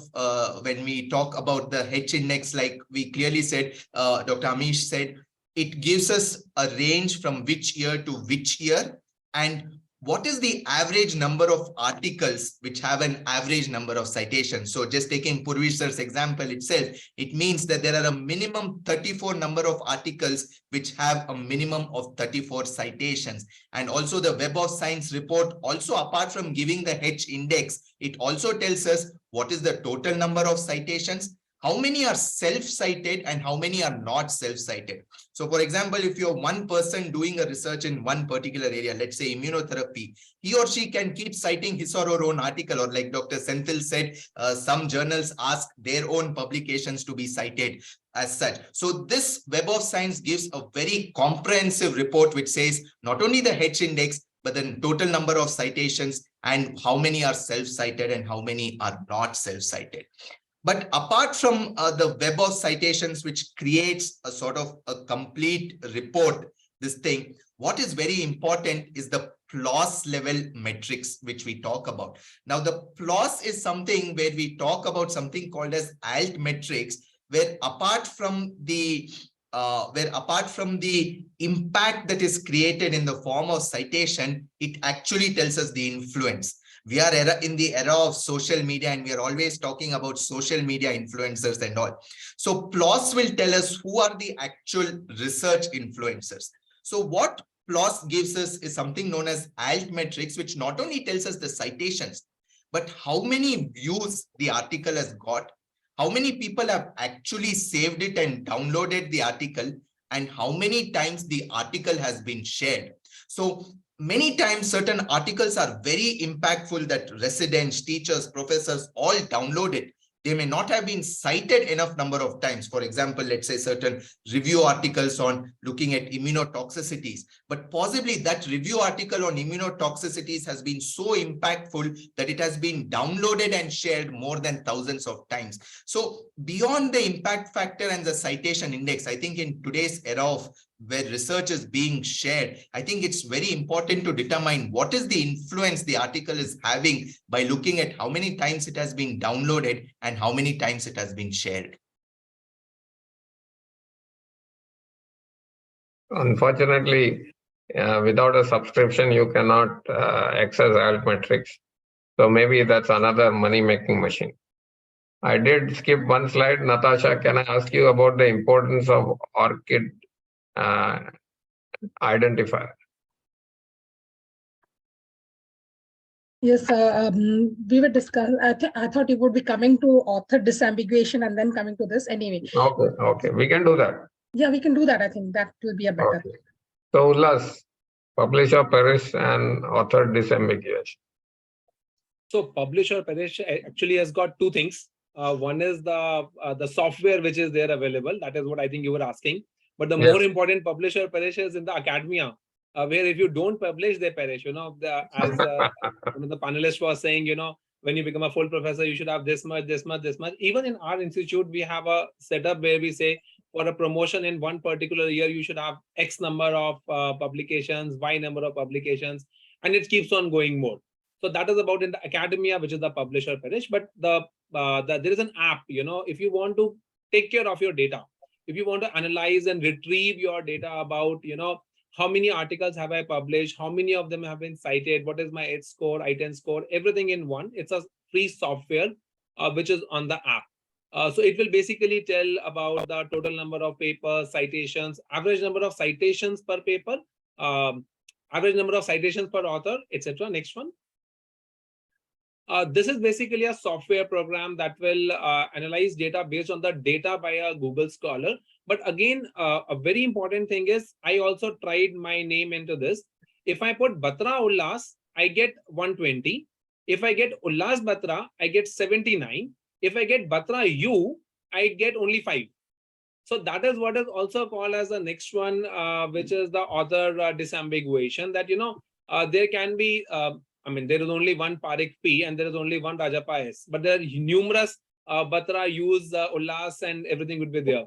Speaker 6: when we talk about the H index, like we clearly said, Dr. Amish said, it gives us a range from which year to which year, and what is the average number of articles which have an average number of citations. So just taking Purvish sir's example itself, it means that there are a minimum 34 number of articles which have a minimum of 34 citations. And also the Web of Science report, also apart from giving the H index, it also tells us what is the total number of citations, how many are self-cited and how many are not self-cited. So for example, if you're one person doing a research in one particular area, let's say immunotherapy, he or she can keep citing his or her own article, or like Dr. Senthil said, some journals ask their own publications to be cited as such. So this Web of Science gives a very comprehensive report which says not only the H index, but the total number of citations and how many are self-cited and how many are not self-cited. But apart from the Web of Citations, which creates a sort of a complete report, this thing, what is very important is the PLOS level metrics, which we talk about. Now, the PLOS is something where we talk about something called as ALT metrics, where apart from the impact that is created in the form of citation, it actually tells us the influence. We are in the era of social media, and we are always talking about social media influencers and all. So PLOS will tell us who are the actual research influencers. So what PLOS gives us is something known as ALT metrics, which not only tells us the citations, but how many views the article has got, how many people have actually saved it and downloaded the article, and how many times the article has been shared. So many times certain articles are very impactful that residents, teachers, professors all download it. They may not have been cited enough number of times. For example, let's say certain review articles on looking at immunotoxicities, but possibly that review article on immunotoxicities has been so impactful that it has been downloaded and shared more than thousands of times. So beyond the impact factor and the citation index, I think in today's era of where research is being shared, I think it's very important to determine what is the influence the article is having by looking at how many times it has been downloaded and how many times it has been shared.
Speaker 3: Unfortunately, without a subscription, you cannot access ALT metrics. So maybe that's another money-making machine. I did skip one slide. Natasha, can I ask you about the importance of ORCID identifier?
Speaker 4: Yes, we were discussing. I thought you would be coming to author disambiguation and then coming to this anyway.
Speaker 3: Okay, we can do that.
Speaker 4: Yeah, we can do that. I think that will be a better.
Speaker 3: Okay. So Ullas, publish or perish and author disambiguation.
Speaker 11: So publish or perish actually has got two things. One is the software which is there available. That is what I think you were asking. But the more important publish or perish is in the academia, where if you don't publish, they perish. You know, as one of the panelists was saying, you know, when you become a full professor, you should have this much, this much, this much. Even in our institute, we have a setup where we say for a promotion in one particular year, you should have X number of publications, Y number of publications, and it keeps on going more. So that is about in the academia, which is the publish or perish. But there is an app, you know, if you want to take care of your data, if you want to analyze and retrieve your data about, you know, how many articles have I published, how many of them have been cited, what is my H score, I-10 score, everything in one. It's a free software which is on the app. So it will basically tell about the total number of papers, citations, average number of citations per paper, average number of citations per author, etc. Next one. This is basically a software program that will analyze data based on the data by a Google Scholar. But again, a very important thing is I also tried my name into this. If I put Batra Ullas, I get 120. If I get Ullas Batra, I get 79. If I get Batra U, I get only 5. So that is what is also called as the next one, which is the author disambiguation, that, you know, there can be I mean, there is only one Parikh P and there is only one Rajappa S, but there are numerous Batra, Use, Ullas, and everything would be there.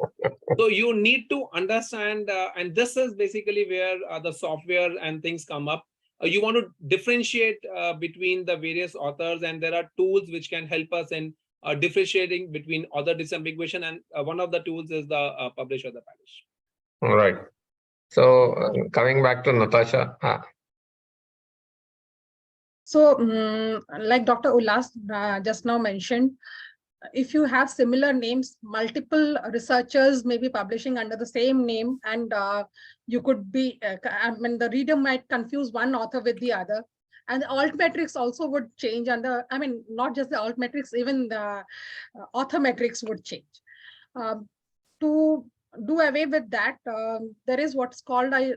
Speaker 11: So you need to understand, and this is basically where the software and things come up. You want to differentiate between the various authors, and there are tools which can help us in differentiating between author disambiguation, and one of the tools is the publish or the perish.
Speaker 3: All right. So coming back to Natasha.
Speaker 4: So like Dr. Ullas just now mentioned, if you have similar names, multiple researchers may be publishing under the same name, and you could be, I mean, the reader might confuse one author with the other. And the alt metrics also would change, and I mean, not just the alt metrics, even the author metrics would change. To do away with that, there is what's called a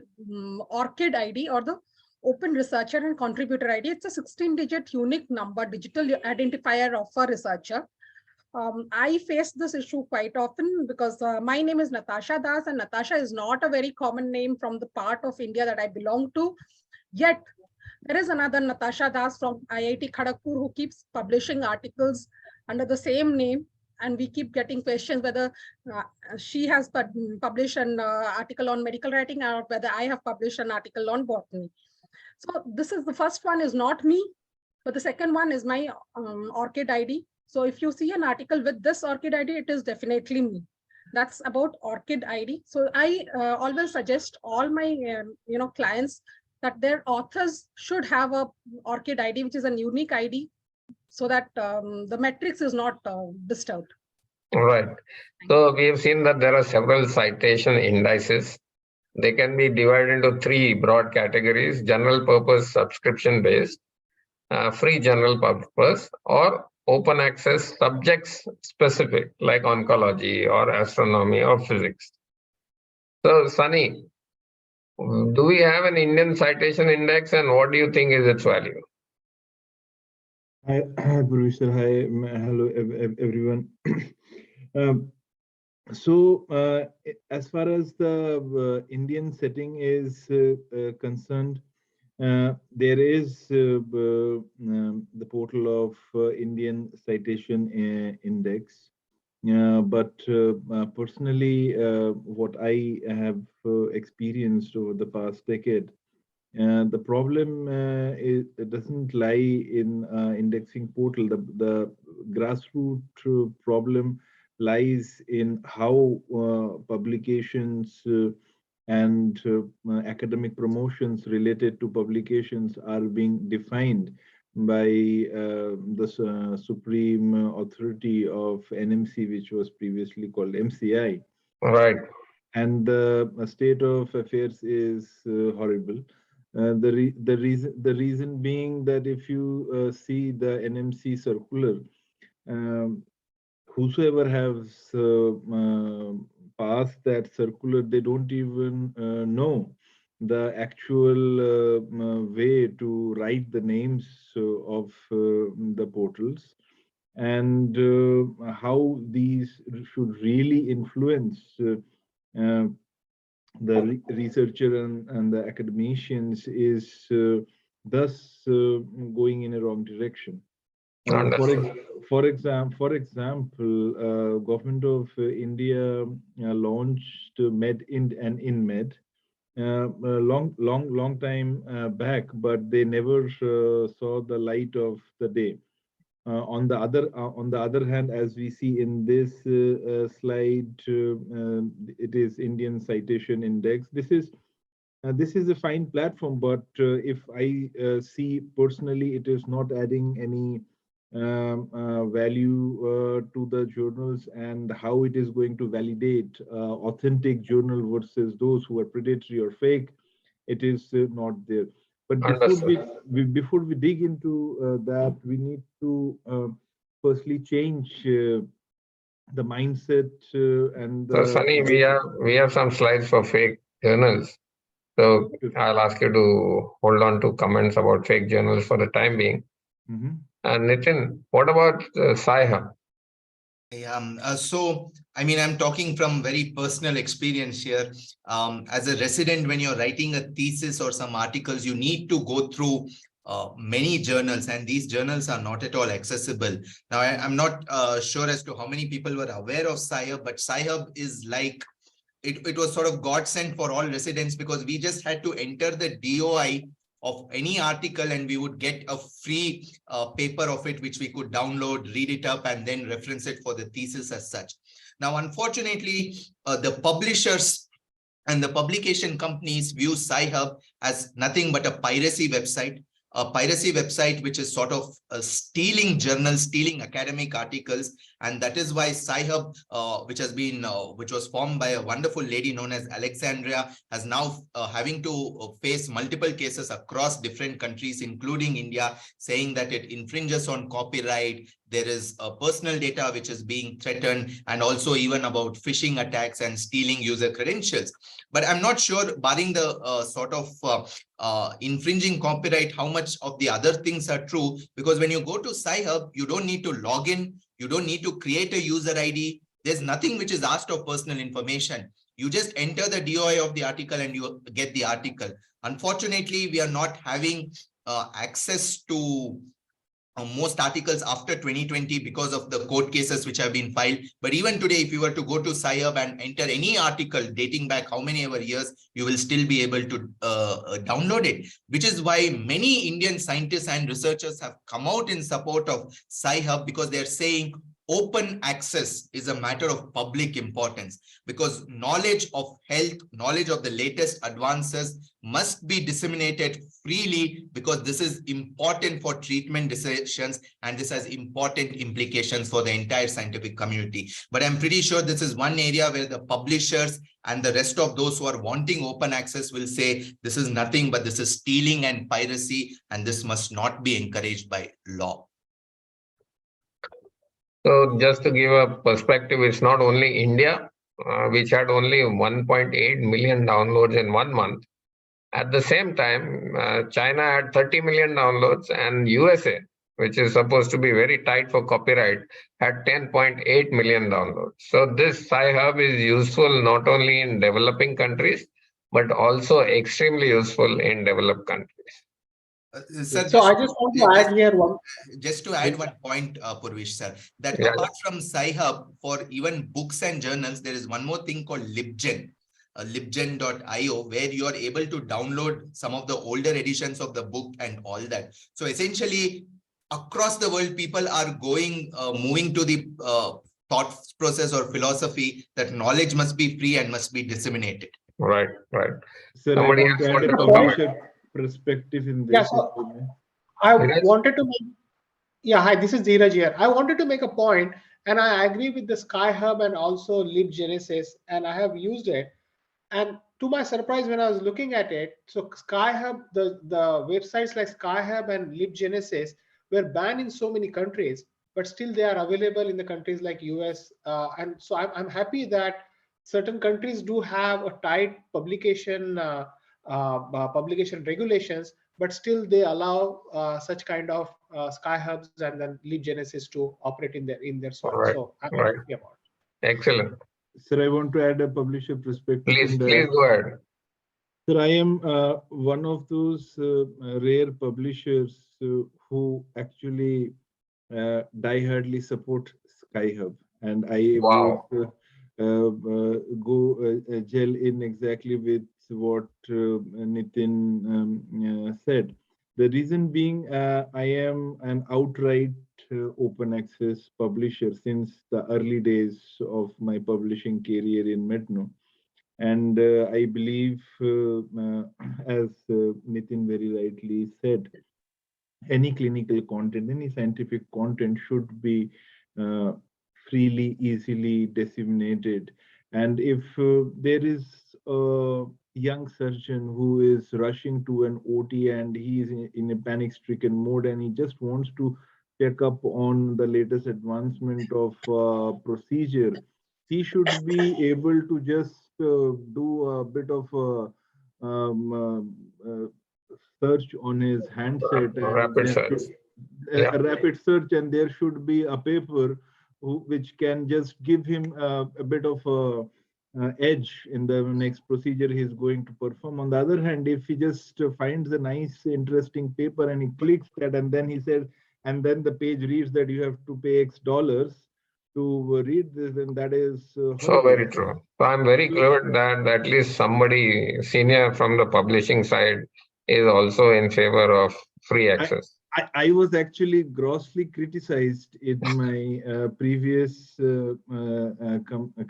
Speaker 4: ORCID ID, or the Open Researcher and Contributor ID. It's a 16-digit unique number, digital identifier of a researcher. I face this issue quite often because my name is Natasha Das, and Natasha is not a very common name from the part of India that I belong to. Yet, there is another Natasha Das from IIT Kharagpur who keeps publishing articles under the same name. And we keep getting questions whether she has published an article on medical writing, or whether I have published an article on botany. So this is, the first one is not me, but the second one is my ORCID ID. So if you see an article with this ORCID ID, it is definitely me. That's about ORCID ID. So I always suggest all my clients that their authors should have a ORCID ID, which is a unique ID, so that the metrics is not disturbed.
Speaker 3: All right. So we have seen that there are several citation indices. They can be divided into three broad categories: general purpose, subscription based, free general purpose, or open access, subjects specific, like oncology or astronomy or physics. So Sunny, do we have an Indian citation index, and what do you think is its value?
Speaker 13: Hi, Purvish sir. Hi, hello everyone. So as far as the Indian setting is concerned, there is the portal of Indian Citation Index. But personally, what I have experienced over the past decade, the problem it doesn't lie in indexing portal. The grassroots problem lies in how publications and academic promotions related to publications are being defined by the supreme authority of NMC, which was previously called MCI.
Speaker 3: Right.
Speaker 13: And the state of affairs is horrible. The reason being that if you see the NMC circular, whosoever has passed that circular, they don't even know the actual way to write the names of the portals, and how these should really influence the researcher and the academicians is thus going in a wrong direction. For example, Government of India launched MedInd and InMed a long time back, but they never saw the light of the day. On the other hand, as we see in this slide, it is Indian Citation Index. This is a fine platform, but if I see personally, it is not adding any value to the journals, and how it is going to validate authentic journal versus those who are predatory or fake. It is not there. But before we dig into that, we need to firstly change the mindset and the.
Speaker 3: So Sunny, we have some slides for fake journals. So I'll ask you to hold on to comments about fake journals for the time being. And Nitin, what about Sci-Hub?
Speaker 6: So, I mean, I'm talking from very personal experience here. As a resident, when you're writing a thesis or some articles, you need to go through many journals, and these journals are not at all accessible. Now, I'm not sure as to how many people were aware of Sci-Hub, but Sci-Hub is like, it was sort of godsend for all residents, because we just had to enter the DOI of any article and we would get a free paper of it, which we could download, read it up, and then reference it for the thesis as such. Now, unfortunately, the publishers And the publication companies view Sci-Hub as nothing but a piracy website which is sort of stealing journals, stealing academic articles. And that is why Sci-Hub, which was formed by a wonderful lady known as Alexandria, has now having to face multiple cases across different countries, including India, saying that it infringes on copyright. There is personal data which is being threatened, and also even about phishing attacks and stealing user credentials. But I'm not sure, barring the sort of infringing copyright, how much of the other things are true, because when you go to Sci-Hub, you don't need to log in, you don't need to create a user ID. There's nothing which is asked of personal information. You just enter the DOI of the article and you get the article. Unfortunately, we are not having access to most articles after 2020 because of the court cases which have been filed. But even today, if you were to go to Sci-Hub and enter any article dating back how many ever years, you will still be able to download it, which is why many Indian scientists and researchers have come out in support of Sci-Hub, because they're saying open access is a matter of public importance, because knowledge of health, knowledge of the latest advances must be disseminated freely, because this is important for treatment decisions and this has important implications for the entire scientific community. But I'm pretty sure this is one area where the publishers and the rest of those who are wanting open access will say this is nothing but this is stealing and piracy, and this must not be encouraged by law.
Speaker 3: So just to give a perspective, it's not only India, which had only 1.8 million downloads in 1 month. At the same time, China had 30 million downloads, and USA, which is supposed to be very tight for copyright, had 10.8 million downloads. So this Sci-Hub is useful not only in developing countries, but also extremely useful in developed countries.
Speaker 6: Sir,
Speaker 8: so I just want to add here one.
Speaker 6: Just to add one point, Purvish sir, that
Speaker 3: Yeah.
Speaker 6: apart from Sci-Hub, for even books and journals, there is one more thing called LibGen, libgen.io, where you are able to download some of the older editions of the book and all that. So essentially, across the world, people are moving to the thought process or philosophy that knowledge must be free and must be disseminated.
Speaker 3: Right, right.
Speaker 13: Sir,
Speaker 3: Somebody
Speaker 13: I want to
Speaker 3: else
Speaker 13: add a
Speaker 3: want to
Speaker 13: publisher perspective in this.
Speaker 8: Yeah, so I wanted to make, yeah, hi, this is Dheeraj here. I wanted to make a point, and I agree with the Sci-Hub and also LibGenesis, and I have used it. And to my surprise, when I was looking at it, so Sci-Hub, the websites like Sci-Hub and LibGenesis were banned in so many countries, but still they are available in the countries like US. And so I'm happy that certain countries do have a tight publication regulations, but still they allow such kind of Sci-Hubs and then LibGenesis to operate in their soil.
Speaker 3: Right,
Speaker 8: So I'm
Speaker 3: right.
Speaker 8: happy about it.
Speaker 3: Excellent.
Speaker 13: Sir, I want to add a publisher perspective.
Speaker 3: Please go ahead.
Speaker 13: Sir, I am one of those rare publishers who actually die-hardly support Sci-Hub, and I would go gel in exactly with what Nitin said. The reason being, I am an outright open access publisher since the early days of my publishing career in Medno. And I believe, as Nitin very rightly said, any clinical content, any scientific content should be freely, easily disseminated. And if there is a young surgeon who is rushing to an OT and he is in a panic-stricken mode and he just wants to check up on the latest advancement of procedure, he should be able to just do a bit of search on his handset, and
Speaker 3: rapid search.
Speaker 13: a rapid search, and there should be a paper which can just give him a bit of a edge in the next procedure he's going to perform. On the other hand, if he just finds a nice, interesting paper and he clicks that, and then he said, and then the page reads that you have to pay X dollars to read this, and that is
Speaker 3: so very true. So I'm very glad that at least somebody senior from the publishing side is also in favor of free access.
Speaker 13: I was actually grossly criticized in my previous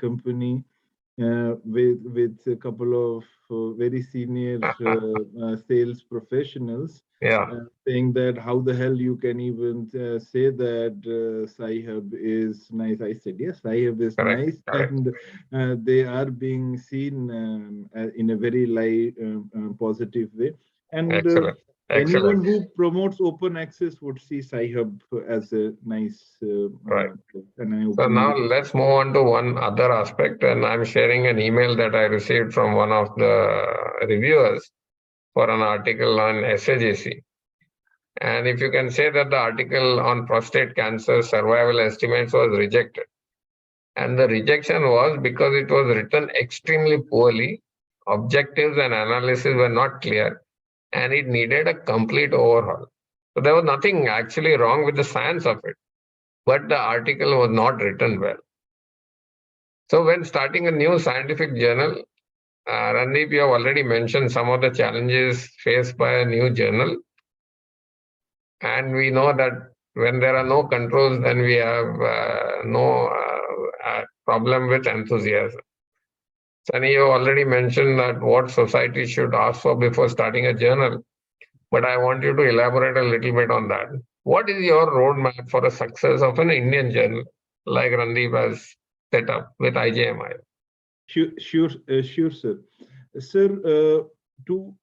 Speaker 13: company with a couple of very senior sales professionals.
Speaker 3: Yeah.
Speaker 13: Saying that how the hell you can even say that Sci-Hub is nice. I said, yes, Sci-Hub is
Speaker 3: Correct.
Speaker 13: nice,
Speaker 3: Correct.
Speaker 13: and they are being seen in a very light, positive way. And
Speaker 3: Excellent.
Speaker 13: anyone
Speaker 3: Excellent.
Speaker 13: who promotes open access would see Sci-Hub as a nice
Speaker 3: Right.
Speaker 13: and an
Speaker 3: So
Speaker 13: open
Speaker 3: now
Speaker 13: education.
Speaker 3: let's move on to one other aspect, and I'm sharing an email that I received from one of the reviewers for an article on SAJC. And if you can say that the article on prostate cancer survival estimates was rejected. And the rejection was because it was written extremely poorly, objectives and analysis were not clear, and it needed a complete overhaul. So there was nothing actually wrong with the science of it, but the article was not written well. So when starting a new scientific journal, Randeep, you have already mentioned some of the challenges faced by a new journal. And we know that when there are no controls, then we have no problem with enthusiasm. Sunny, you already mentioned that what society should ask for before starting a journal, but I want you to elaborate a little bit on that. What is your roadmap for the success of an Indian journal like Randeep has set up with IJMI?
Speaker 13: Sure, sir. Sir, to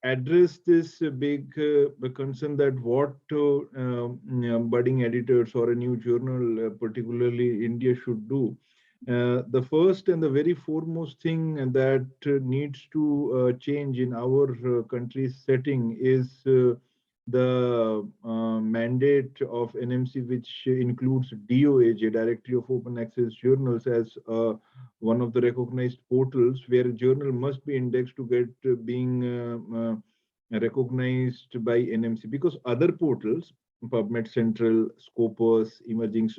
Speaker 13: address this big concern that what budding editors or a new journal, particularly India, should do. The first and the very foremost thing that needs to change in our country's setting is the mandate of NMC, which includes DOAJ, Directory of Open Access Journals, as one of the recognized portals where a journal must be indexed to get being recognized by NMC, because other portals, PubMed Central, Scopus, Emerging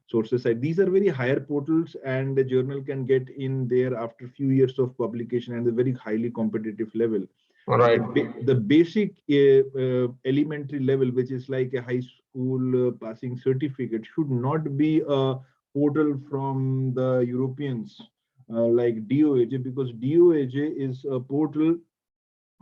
Speaker 13: Sources Site, these are very higher portals, and the journal can get in there after a few years of publication and a very highly competitive level.
Speaker 3: Right.
Speaker 13: The basic elementary level, which is like a high school passing certificate, should not be a portal from the Europeans like DOAJ, because DOAJ is a portal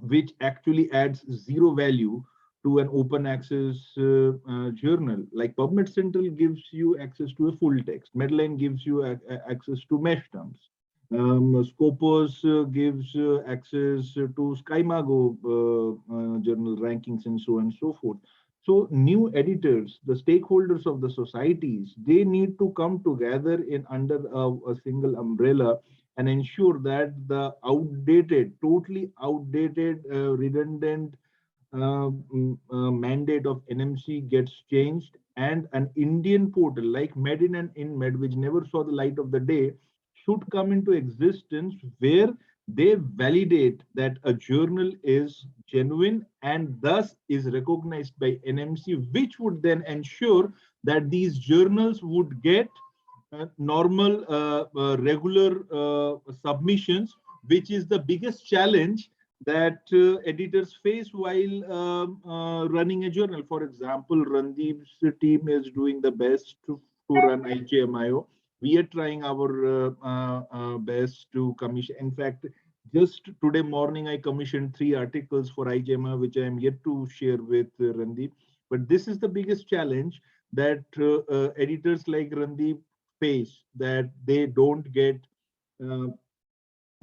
Speaker 13: which actually adds zero value to an open access journal. Like PubMed Central gives you access to a full text. Medline gives you access to mesh terms. Scopus gives access to SkyMago journal rankings and so on and so forth. So new editors, the stakeholders of the societies, they need to come together in under a single umbrella and ensure that the outdated, totally outdated, redundant mandate of NMC gets changed, and an Indian portal like Medin and InMed, which never saw the light of the day, should come into existence, where they validate that a journal is genuine and thus is recognized by NMC, which would then ensure that these journals would get normal, regular submissions, which is the biggest challenge that editors face while running a journal. For example, Randeep's team is doing the best to run IJMIO. We are trying our best to commission. In fact, just today morning, I commissioned 3 articles for IJMIO, which I am yet to share with Randeep. But this is the biggest challenge that editors like Randeep face, that they don't get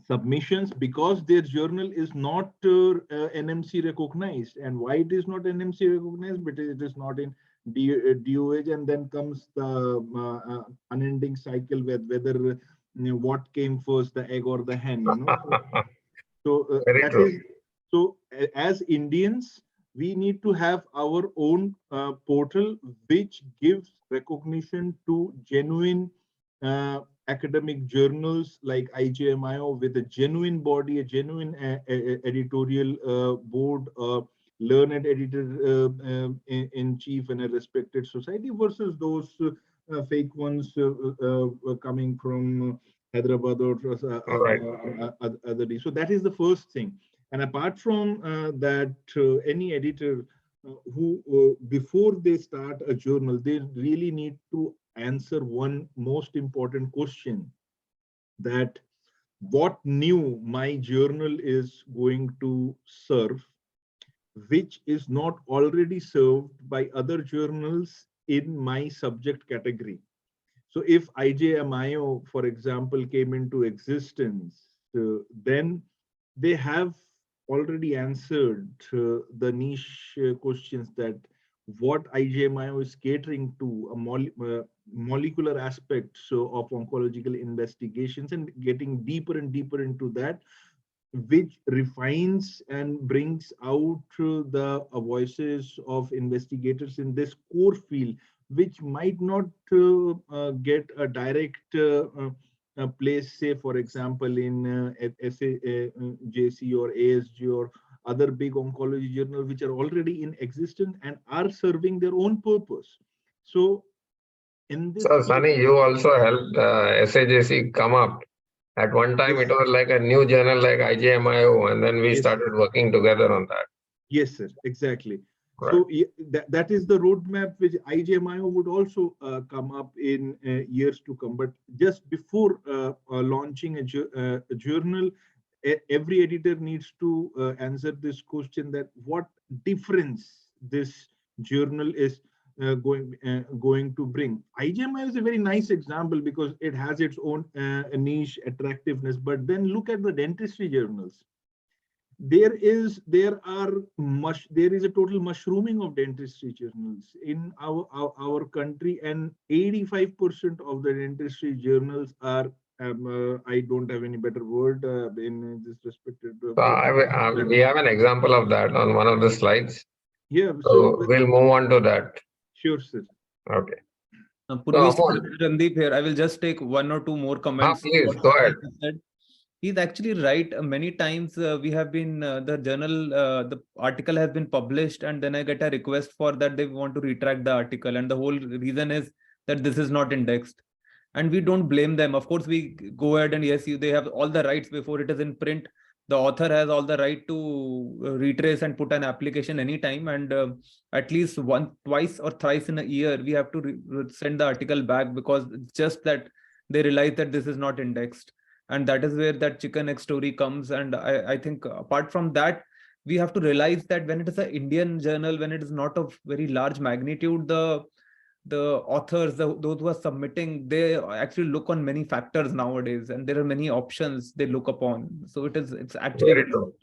Speaker 13: submissions because their journal is not NMC recognized. And why it is not NMC recognized? But it is not in DOH, and then comes the unending cycle with whether what came first, the egg or the hen. So
Speaker 3: Very
Speaker 13: that
Speaker 3: true.
Speaker 13: is so. As Indians, we need to have our own portal which gives recognition to genuine academic journals like IJMIO, with a genuine body, a genuine editorial board, learned editor in chief, and a respected society, versus those fake ones coming from Hyderabad or other day. So that is the first thing. And apart from that, any editor who before they start a journal, they really need to answer one most important question. that what new my journal is going to serve, which is not already served by other journals in my subject category. So if IJMIO, for example, came into existence, then they have already answered the niche questions that what IJMIO is catering to, molecular aspects of oncological investigations, and getting deeper and deeper into that, which refines and brings out the voices of investigators in this core field, which might not get a direct place, say, for example, in SAJC or ASG or other big oncology journals, which are already in existence and are serving their own purpose. So, in this.
Speaker 3: So, Sunny, you also helped SAJC come up. At one time, it was like a new journal like IJMIO, and then we started working together on that.
Speaker 13: Yes, sir, exactly.
Speaker 3: Right.
Speaker 13: So that is the roadmap which IJMIO would also come up in years to come. But just before launching a journal, every editor needs to answer this question: that what difference this journal is going to bring. IJMIO is a very nice example because it has its own niche attractiveness. But then look at the dentistry journals. There is a total mushrooming of dentistry journals in our country, and 85% of the dentistry journals are I don't have any better word in this respected.
Speaker 3: So we have an example of that on one of the slides.
Speaker 13: Yeah,
Speaker 3: so we'll move on to that.
Speaker 13: Sure, sir.
Speaker 3: Okay.
Speaker 9: Purvish, Randeep here. I will just take one or two more comments.
Speaker 3: Please go ahead.
Speaker 9: He's actually right. Many times we have been the journal, the article has been published, and then I get a request for that they want to retract the article, and the whole reason is that this is not indexed, and we don't blame them. Of course, we go ahead and yes, they have all the rights before it is in print. The author has all the right to retrace and put an application anytime, and at least once, twice, or thrice in a year, we have to send the article back because it's just that they realize that this is not indexed. And that is where that chicken egg story comes. And I think apart from that, we have to realize that when it is an Indian journal, when it is not of very large magnitude, the authors, those who are submitting, they actually look on many factors nowadays, and there are many options they look upon. So it's actually very true.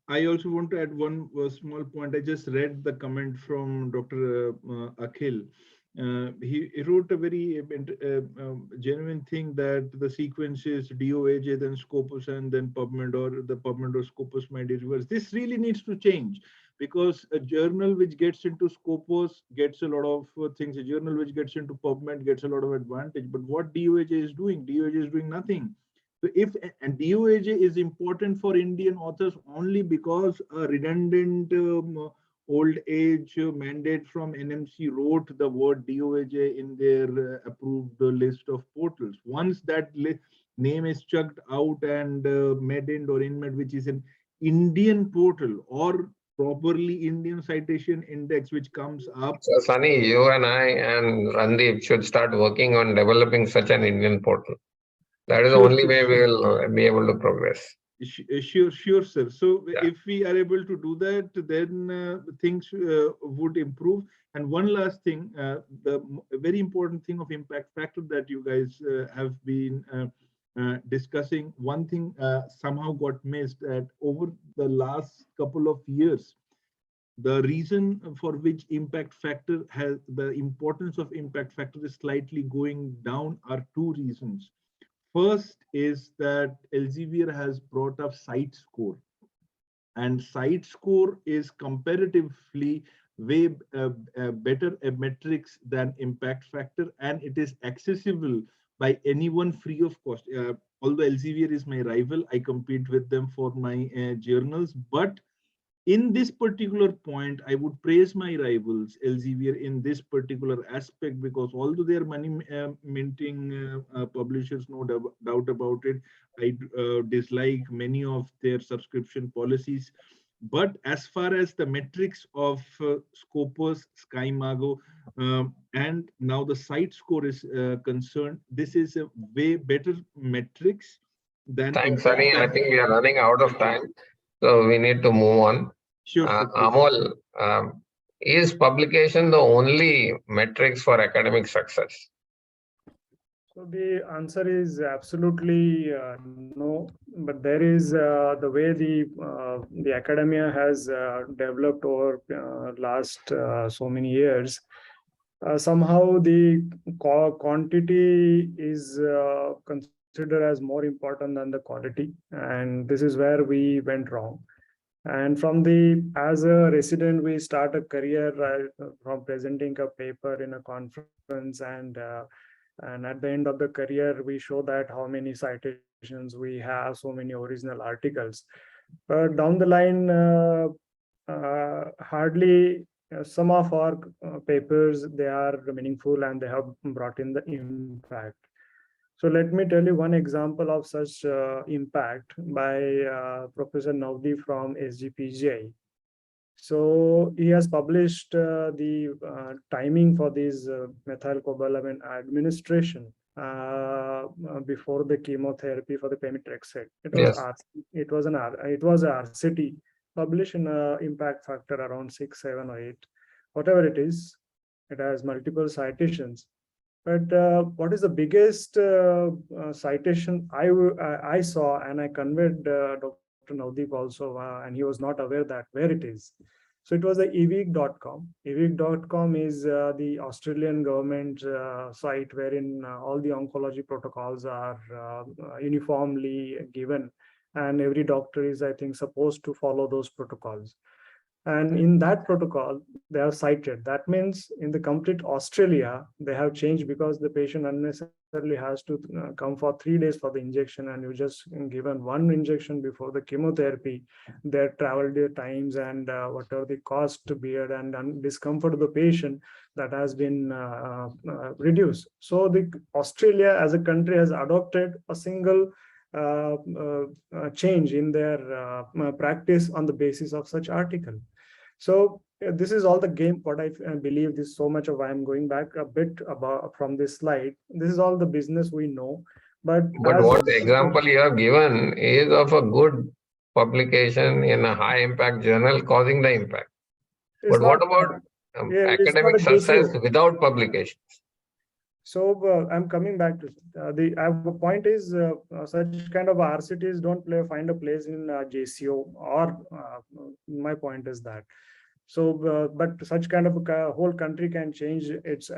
Speaker 13: I also want to add one small point. I just read the comment from Dr. Akhil. He wrote a very genuine thing that the sequence is DOAJ, then Scopus, and then PubMed, or the PubMed or Scopus might be reversed. This really needs to change, because a journal which gets into Scopus gets a lot of things. A journal which gets into PubMed gets a lot of advantage. But what DOAJ is doing? DOAJ is doing nothing. So and DOAJ is important for Indian authors only because a redundant old age mandate from NMC wrote the word DOAJ in their approved list of portals. Once that name is chucked out and MEDIND or InMed, which is an Indian portal or properly Indian citation index, which comes up.
Speaker 3: So Sunny, you and I and Randeep should start working on developing such an Indian portal. That is the only way we will be able to progress.
Speaker 13: Sure, sir. So if we are able to do that, then things would improve. And one last thing, the very important thing of impact factor that you guys have been discussing, one thing somehow got missed, that over the last couple of years, the reason for which impact factor has, the importance of impact factor is slightly going down are two reasons. First is that Elsevier has brought up site score, and site score is comparatively way better metrics than impact factor, and it is accessible by anyone free of cost. Although Elsevier is my rival, I compete with them for my journals, but in this particular point, I would praise my rivals, Elsevier, in this particular aspect, because although they are money minting publishers, no doubt about it, I dislike many of their subscription policies. But as far as the metrics of Scopus, SkyMago, and now the site score is concerned, this is a way better metrics than.
Speaker 3: Thanks, Sunny. I think we are running out of time, so we need to move on.
Speaker 13: Sure.
Speaker 3: Amol, is publication the only metrics for academic success?
Speaker 14: So the answer is absolutely no, but there is the way the academia has developed over last so many years. Somehow the quantity is considered as more important than the quality, and this is where we went wrong. And as a resident, we start a career from presenting a paper in a conference, and at the end of the career, we show that how many citations we have, so many original articles. But down the line, hardly some of our papers, they are meaningful and they have brought in the impact. So let me tell you one example of such impact by Professor Navdeep from SGPGI. So he has published the timing for this methylcobalamin administration before the chemotherapy for the pemetrexed. It was an RCT published in impact factor around 6, 7, or 8, whatever it is. It has multiple citations. But what is the biggest citation I saw, and I conveyed Dr. Navdeep also, and he was not aware that where it is. So it was the eweek.com. Eweek.com is the Australian government site wherein all the oncology protocols are uniformly given, and every doctor is, I think, supposed to follow those protocols. And in that protocol, they have cited. That means in the complete Australia, they have changed because the patient unnecessarily has to come for 3 days for the injection, and you just given one injection before the chemotherapy. Their travel day times and whatever the cost to bear and discomfort of the patient, that has been reduced. So the Australia as a country has adopted a single change in their practice on the basis of such article. So this is all the game. What I believe this so much of, I'm going back a bit about from this slide. This is all the business we know. But
Speaker 3: what example you have given is of a good publication in a high impact journal causing the impact. But what about academic success without publication?
Speaker 14: So I'm coming back to the point is such kind of RCTs don't find a place in JCO, or my point is that. So, but such kind of a whole country can change its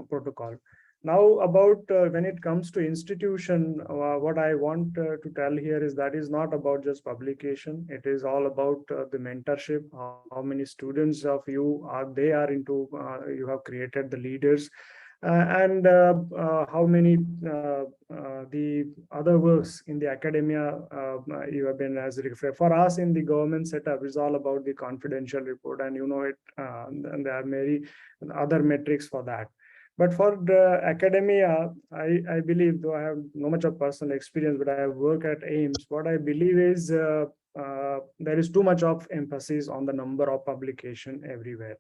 Speaker 14: protocol. Now, about when it comes to institution, what I want to tell here is that is not about just publication. It is all about the mentorship. How many students of you they are into? You have created the leaders. And how many the other works in the academia you have been as referred. For us in the government setup, is all about the confidential report, and you know it, and there are many other metrics for that. But for the academia, I believe, though I have no much of personal experience, but I have worked at AIMS, what I believe is there is too much of emphasis on the number of publication everywhere.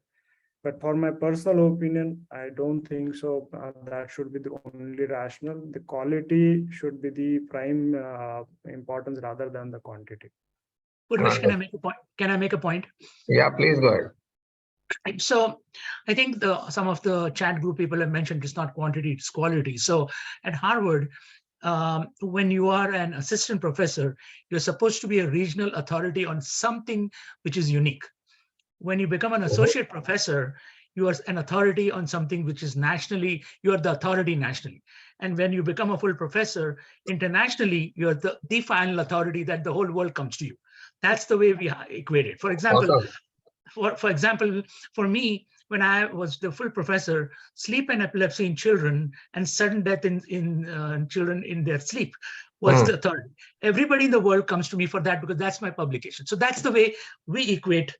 Speaker 14: But for my personal opinion, I don't think so. That should be the only rationale. The quality should be the prime importance rather than the quantity.
Speaker 5: Purvish, can I make a point? Can I make a point?
Speaker 3: Yeah, please go ahead.
Speaker 5: So I think some of the chat group people have mentioned it's not quantity, it's quality. So at Harvard, when you are an assistant professor, you're supposed to be a regional authority on something which is unique. When you become an associate professor, you are an authority on something which is nationally, you are the authority nationally. And when you become a full professor internationally, you're the final authority that the whole world comes to you. That's the way we equate it. For example, for example, for me, when I was the full professor, sleep and epilepsy in children and sudden death in children in their sleep was the authority. Everybody in the world comes to me for that because that's my publication. So that's the way we equate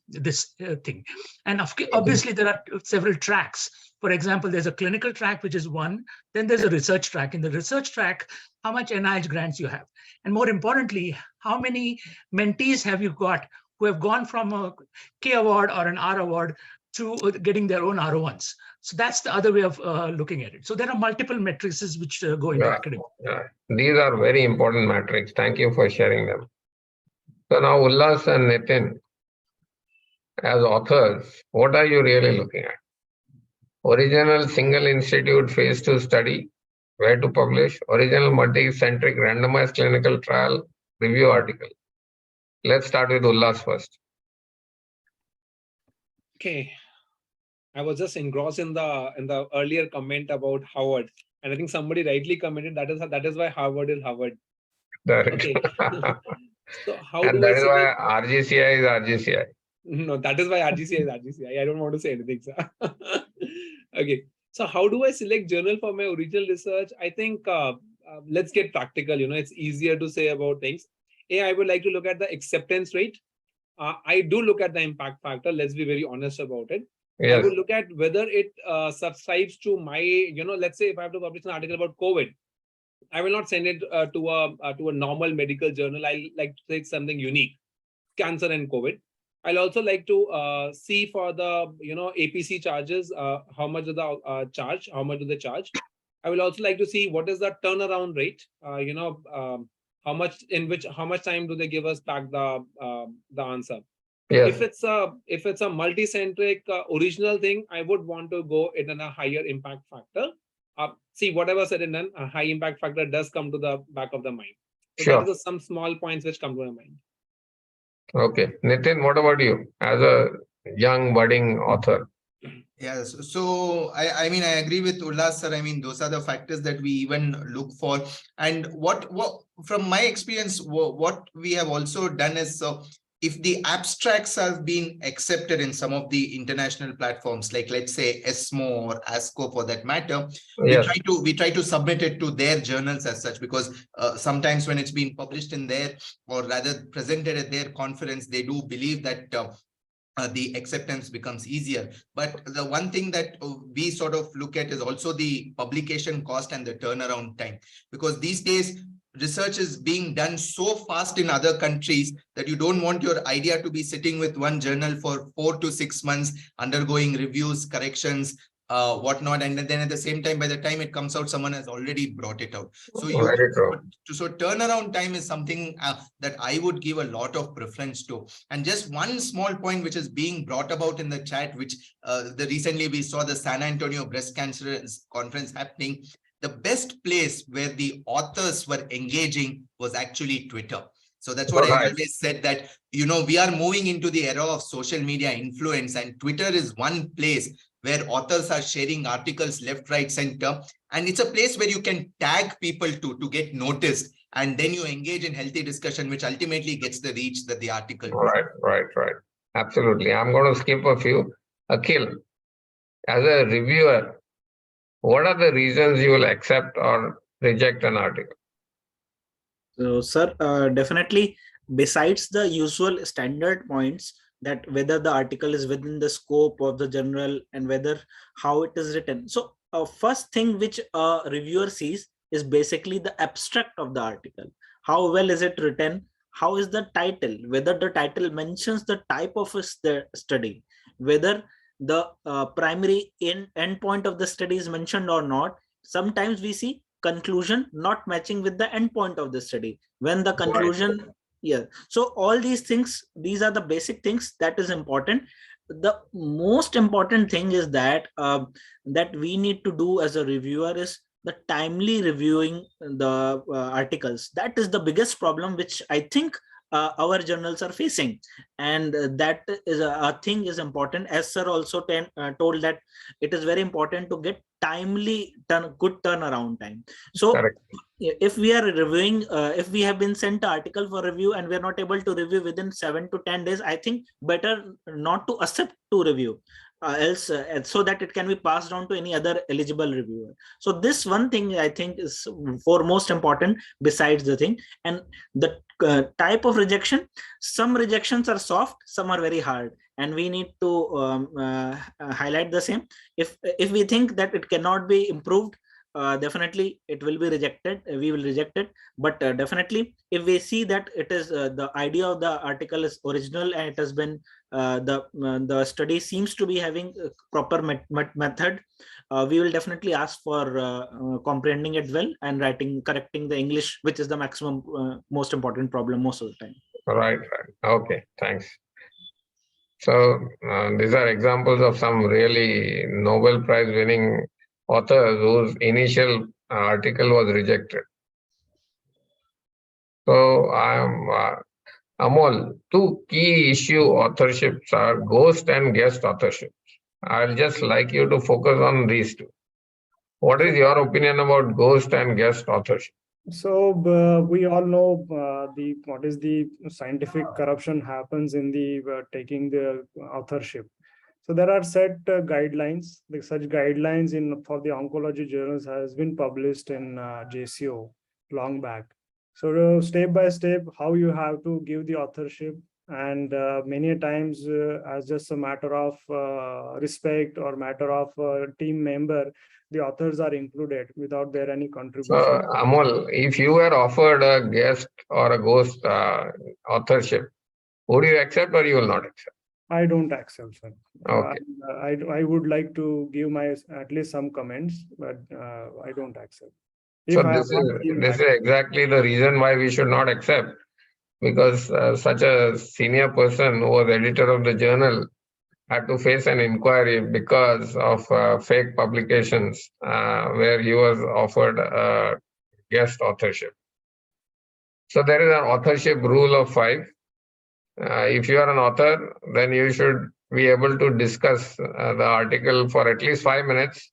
Speaker 5: this thing. And obviously, there are several tracks. For example, there's a clinical track, which is one. Then there's a research track. In the research track, how much NIH grants you have. And more importantly, how many mentees have you got who have gone from a K award or an R award to getting their own R01s. So that's the other way of looking at it. So there are multiple matrices which go into academic.
Speaker 3: Yeah. These are very important metrics. Thank you for sharing them. So now Ullas and Nitin, as authors, what are you really looking at? Original single institute phase 2 study, where to publish, original multi-centric randomized clinical trial review article. Let's start with Ullas first.
Speaker 11: Okay. I was just engrossed in the earlier comment about Harvard. And I think somebody rightly commented that is why Harvard is Harvard. Okay. So how
Speaker 3: and
Speaker 11: do
Speaker 3: that
Speaker 11: I
Speaker 3: is why RGCI is RGCI.
Speaker 11: No, that is why RGCI is RGCI. I don't want to say anything, sir. Okay. So how do I select journal for my original research? I think let's get practical. It's easier to say about things. I would like to look at the acceptance rate. I do look at the impact factor. Let's be very honest about it. Yes. I would look at whether it subscribes to my, let's say if I have to publish an article about COVID, I will not send it to a normal medical journal. I like to take something unique, cancer and COVID. I'll also like to see for the, APC charges, how much do they charge, how much do they charge. I will also like to see what is the turnaround rate, how much time do they give us back the answer. Yes. If it's a multi-centric original thing, I would want to go in a higher impact factor. See, whatever said and done, a high impact factor does come to the back of the mind. So sure. That is some small points which come to my mind.
Speaker 3: Okay. Nitin, what about you as a young budding author?
Speaker 6: Yes. So I mean, I agree with Ullas, sir. I mean, those are the factors that we even look for. And what from my experience, what we have also done is, if the abstracts have been accepted in some of the international platforms, like let's say ESMO or ASCO for that matter, yes, we try to submit it to their journals as such, because sometimes when it's been published in there, or rather presented at their conference, they do believe that the acceptance becomes easier. But the one thing that we sort of look at is also the publication cost and the turnaround time, because these days research is being done so fast in other countries that you don't want your idea to be sitting with one journal for 4 to 6 months, undergoing reviews, corrections, whatnot, and then at the same time, by the time it comes out, someone has already brought it out. So so turnaround time is something that I would give a lot of preference to. And just one small point which is being brought about in the chat, which recently we saw the San Antonio Breast Cancer Conference happening. The best place where the authors were engaging was actually Twitter. So that's what I always said, that, we are moving into the era of social media influence, and Twitter is one place where authors are sharing articles left, right, center. And it's a place where you can tag people to get noticed. And then you engage in healthy discussion, which ultimately gets the reach that the article.
Speaker 3: Right. Absolutely. I'm going to skip a few. Akhil, as a reviewer, what are the reasons you will accept or reject an article?
Speaker 15: So, sir, definitely, besides the usual standard points, that whether the article is within the scope of the journal and how it is written. So, first thing which a reviewer sees is basically the abstract of the article. How well is it written? How is the title? Whether the title mentions the type of a study, whether the primary endpoint of the study is mentioned or not. Sometimes we see conclusion not matching with the endpoint of the study. When the conclusion, so all these things, these are the basic things that is important. The most important thing is that that we need to do as a reviewer is the timely reviewing the articles. That is the biggest problem which I think our journals are facing, and that is a thing is important, as sir also told that it is very important to get timely good turnaround time. So correct. If we are reviewing, if we have been sent an article for review and we are not able to review within 7 to 10 days, I think better not to accept to review. else so that it can be passed on to any other eligible reviewer. So this one thing I think is for most important besides the thing. And the type of rejection, some rejections are soft, some are very hard, and we need to highlight the same. If we think that it cannot be improved, definitely it will be rejected, we will reject it. But definitely if we see that it is the idea of the article is original and it has been the study seems to be having a proper method, we will definitely ask for comprehending it well and correcting the English, which is the maximum most important problem most of the time.
Speaker 3: Right. Okay, thanks. So these are examples of some really Nobel Prize winning authors whose initial article was rejected. So Amol, two key issue authorships are ghost and guest authorships. I'll just like you to focus on these two. What is your opinion about ghost and guest authorship?
Speaker 14: So we all know what is the scientific corruption happens in the taking the authorship. So there are set guidelines. Such guidelines for the oncology journals has been published in JCO long back. So step by step, how you have to give the authorship, and many times as just a matter of respect or matter of team member, the authors are included without their any contribution.
Speaker 3: So Amol, if you were offered a guest or a ghost authorship, would you accept or you will not accept?
Speaker 14: I don't accept, sir.
Speaker 3: Okay.
Speaker 14: I would like to give my at least some comments, but I don't accept.
Speaker 3: So this is exactly the reason why we should not accept, because such a senior person who was editor of the journal had to face an inquiry because of fake publications where he was offered a guest authorship. So there is an authorship rule of 5. If you are an author, then you should be able to discuss the article for at least 5 minutes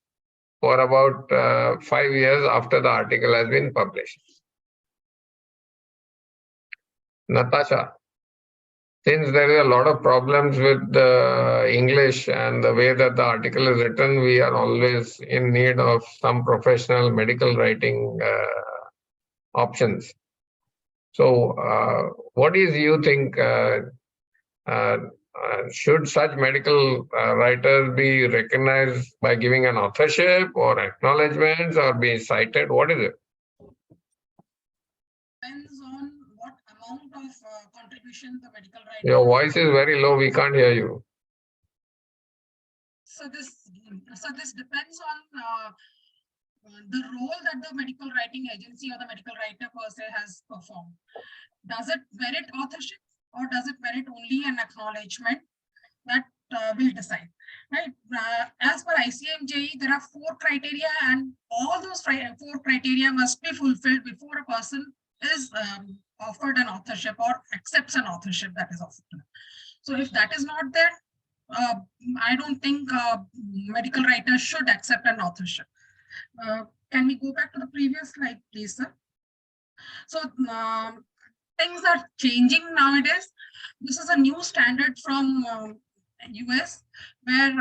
Speaker 3: for about 5 years after the article has been published. Natasha, since there is a lot of problems with the English and the way that the article is written, we are always in need of some professional medical writing options. So what do you think, should such medical writers be recognized by giving an authorship or acknowledgements or be cited? What is it?
Speaker 4: Depends on what amount of contribution the medical writer.
Speaker 3: Your voice is very low. We can't hear you.
Speaker 4: So this depends on the role that the medical writing agency or the medical writer per se has performed. Does it merit authorship or does it merit only an acknowledgement? That will decide, right? As per ICMJE, there are 4 criteria, and all those 4 criteria must be fulfilled before a person is offered an authorship or accepts an authorship that is offered. So if that is not there, I don't think medical writers should accept an authorship. Can we go back to the previous slide, please, sir? So things are changing nowadays. This is a new standard from US, where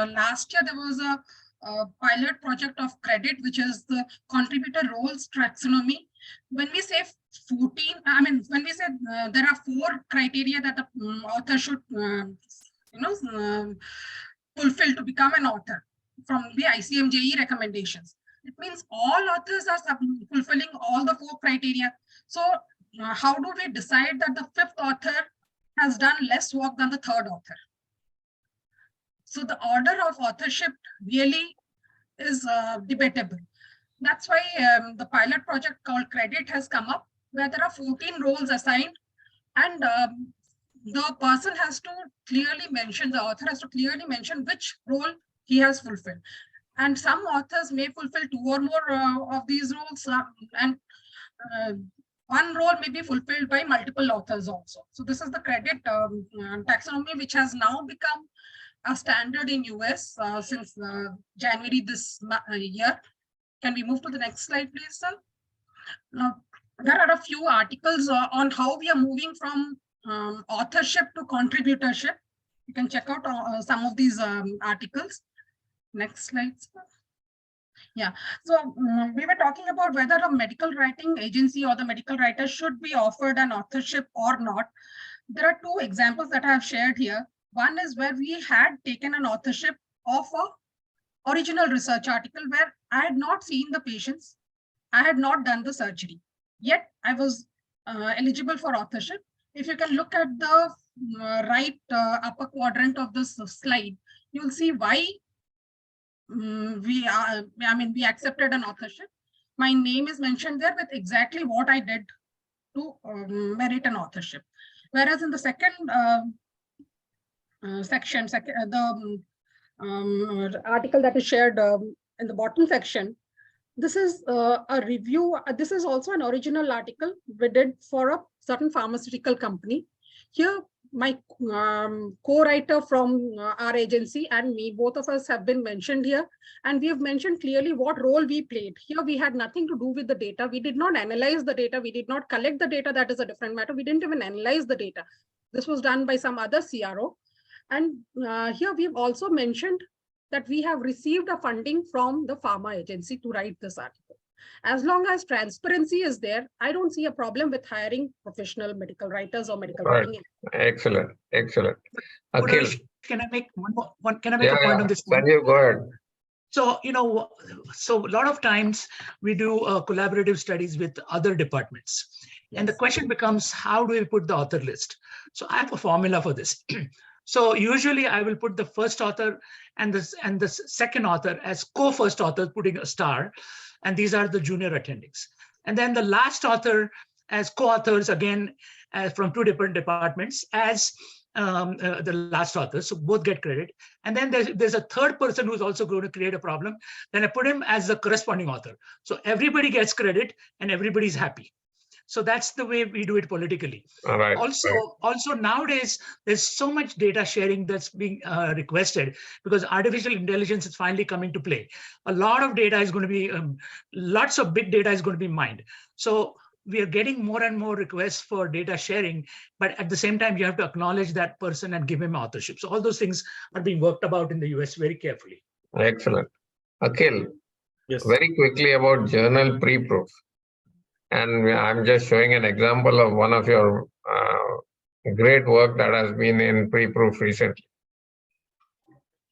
Speaker 4: last year there was a pilot project of credit, which is the contributor roles taxonomy. When we say 14, I mean, when we say there are 4 criteria that the author should, fulfill to become an author from the ICMJE recommendations. It means all authors are fulfilling all the 4 criteria. So how do we decide that the 5th author has done less work than the 3rd author? So the order of authorship really is debatable. That's why the pilot project called Credit has come up, where there are 14 roles assigned, and the person has to clearly mention, the author has to clearly mention which role he has fulfilled. And some authors may fulfill 2 or more of these roles, and one role may be fulfilled by multiple authors also. So this is the credit taxonomy, which has now become a standard in US since January this year. Can we move to the next slide, please, sir? Now, there are a few articles on how we are moving from authorship to contributorship. You can check out some of these articles. Next slide. Yeah, so we were talking about whether a medical writing agency or the medical writer should be offered an authorship or not. There are two examples that I have shared here. One is where we had taken an authorship of a original research article where I had not seen the patients, I had not done the surgery, yet I was eligible for authorship. If you can look at the right upper quadrant of this slide, you'll see why we accepted an authorship. My name is mentioned there with exactly what I did to merit an authorship. Whereas in the second section, the article that is shared in the bottom section, this is a review. This is also an original article we did for a certain pharmaceutical company. Here, my co-writer from our agency and me, both of us have been mentioned here, and we have mentioned clearly what role we played. Here, we had nothing to do with the data. We did not analyze the data. We did not collect the data. That is a different matter. We didn't even analyze the data. This was done by some other CRO. And here we've also mentioned that we have received a funding from the pharma agency to write this article. As long as transparency is there, I don't see a problem with hiring professional medical writers or medical writing.
Speaker 3: Excellent, excellent. Akhil.
Speaker 5: Can I make can I make a point on this one?
Speaker 3: Sanjeev, go ahead.
Speaker 5: So, so a lot of times we do collaborative studies with other departments. Yes. And the question becomes, how do we put the author list? So I have a formula for this. So usually I will put the first author and the second author as co-first author, putting a star. And these are the junior attendings. And then the last author as co-authors, again, from two different departments as the last author. So both get credit. And then there's a third person who's also going to create a problem. Then I put him as the corresponding author. So everybody gets credit and everybody's happy. So that's the way we do it politically.
Speaker 3: Right,
Speaker 5: also nowadays, there's so much data sharing that's being requested because artificial intelligence is finally coming to play. A lot of data is going to be, lots of big data is going to be mined. So we are getting more and more requests for data sharing, but at the same time, you have to acknowledge that person and give him authorship. So all those things are being worked about in the US very carefully.
Speaker 3: Excellent. Akhil, yes. Very quickly about journal pre-proof. And I'm just showing an example of one of your great work that has been in pre-proof recently.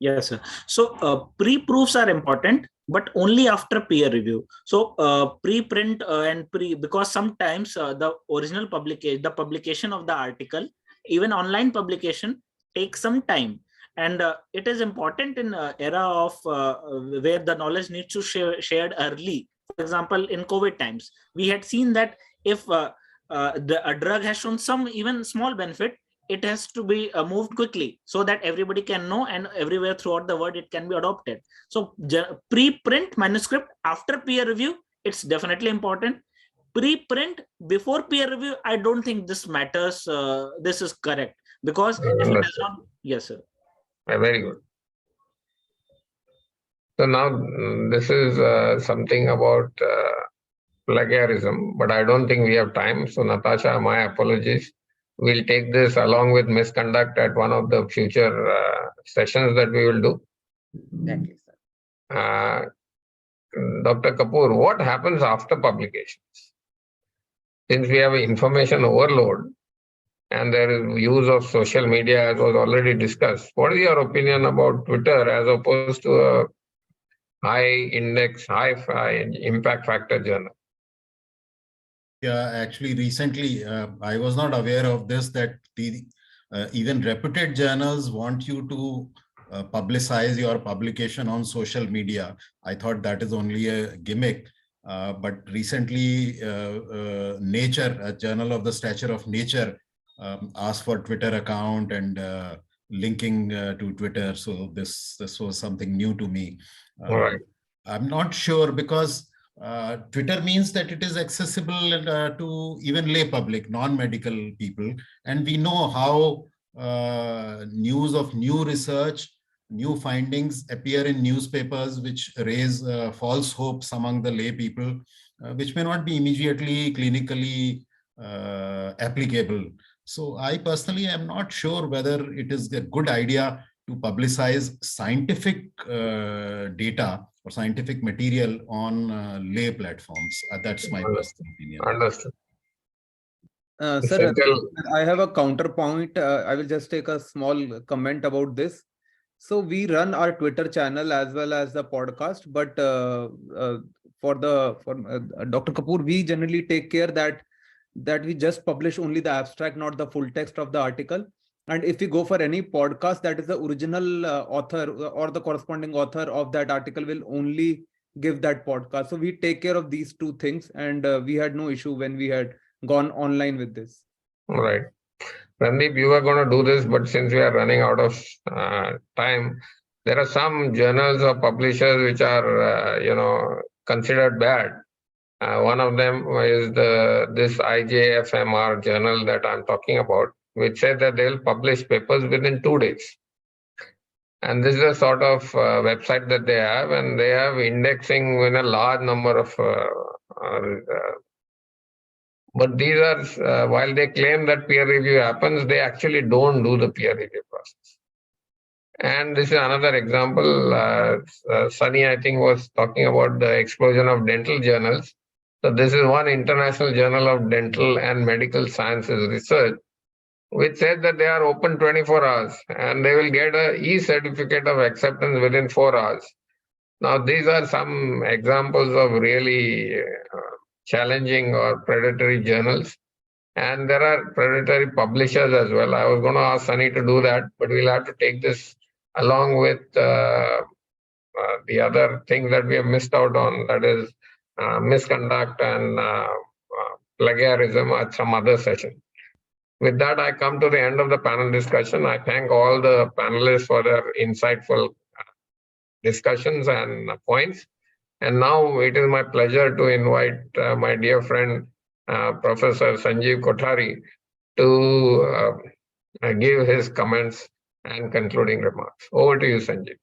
Speaker 15: Yes, sir. So pre-proofs are important, but only after peer review. So pre-print and because sometimes the original publication, the publication of the article, even online publication takes some time. And it is important in era of where the knowledge needs to shared early. For example, in COVID times, we had seen that if a drug has shown some even small benefit, it has to be moved quickly so that everybody can know, and everywhere throughout the world it can be adopted. So pre-print manuscript after peer review, it's definitely important. Pre-print before peer review, I don't think this matters. This is correct because if it is not, yes, sir.
Speaker 3: Very good. So now this is something about plagiarism, but I don't think we have time. So Natasha, my apologies. We'll take this along with misconduct at one of the future sessions that we will do.
Speaker 4: Exactly, sir.
Speaker 3: Dr. Kapoor, what happens after publications? Since we have information overload and there is use of social media, as was already discussed, what is your opinion about Twitter as opposed to a high index, high impact factor journal?
Speaker 12: Yeah, actually, recently, I was not aware of this, that even reputed journals want you to publicize your publication on social media. I thought that is only a gimmick. But recently, Nature, a journal of the stature of Nature, asked for Twitter account and linking to Twitter. So this was something new to me.
Speaker 3: All right.
Speaker 12: I'm not sure because Twitter means that it is accessible to even lay public, non-medical people. And we know how news of new research, new findings appear in newspapers, which raise false hopes among the lay people, which may not be immediately clinically applicable. So I personally am not sure whether it is a good idea to publicize scientific data or scientific material on lay platforms. That's my personal opinion.
Speaker 3: Understood.
Speaker 9: Sir, I have a counterpoint. I will just take a small comment about this. So we run our Twitter channel as well as the podcast, but for Dr. Kapoor, we generally take care that we just publish only the abstract, not the full text of the article. And if we go for any podcast, that is the original author or the corresponding author of that article will only give that podcast. So we take care of these two things, and we had no issue when we had gone online with this.
Speaker 3: Right. Randeep, you were going to do this, but since we are running out of time, there are some journals or publishers which are, considered bad. One of them is this IJFMR journal that I'm talking about, which said that they'll publish papers within 2 days. And this is a sort of website that they have, and they have indexing in a large number of but these are, while they claim that peer review happens, they actually don't do the peer review process. And this is another example. Sunny, I think, was talking about the explosion of dental journals. So this is one international journal of dental and medical sciences research, which said that they are open 24 hours and they will get an e-certificate of acceptance within 4 hours. Now, these are some examples of really challenging or predatory journals. And there are predatory publishers as well. I was going to ask Sunny to do that, but we'll have to take this along with the other things that we have missed out on, that is misconduct and plagiarism at some other session. With that, I come to the end of the panel discussion. I thank all the panelists for their insightful discussions and points. And now it is my pleasure to invite my dear friend, Professor Sanjeev Kothare, to give his comments and concluding remarks. Over to you, Sanjeev.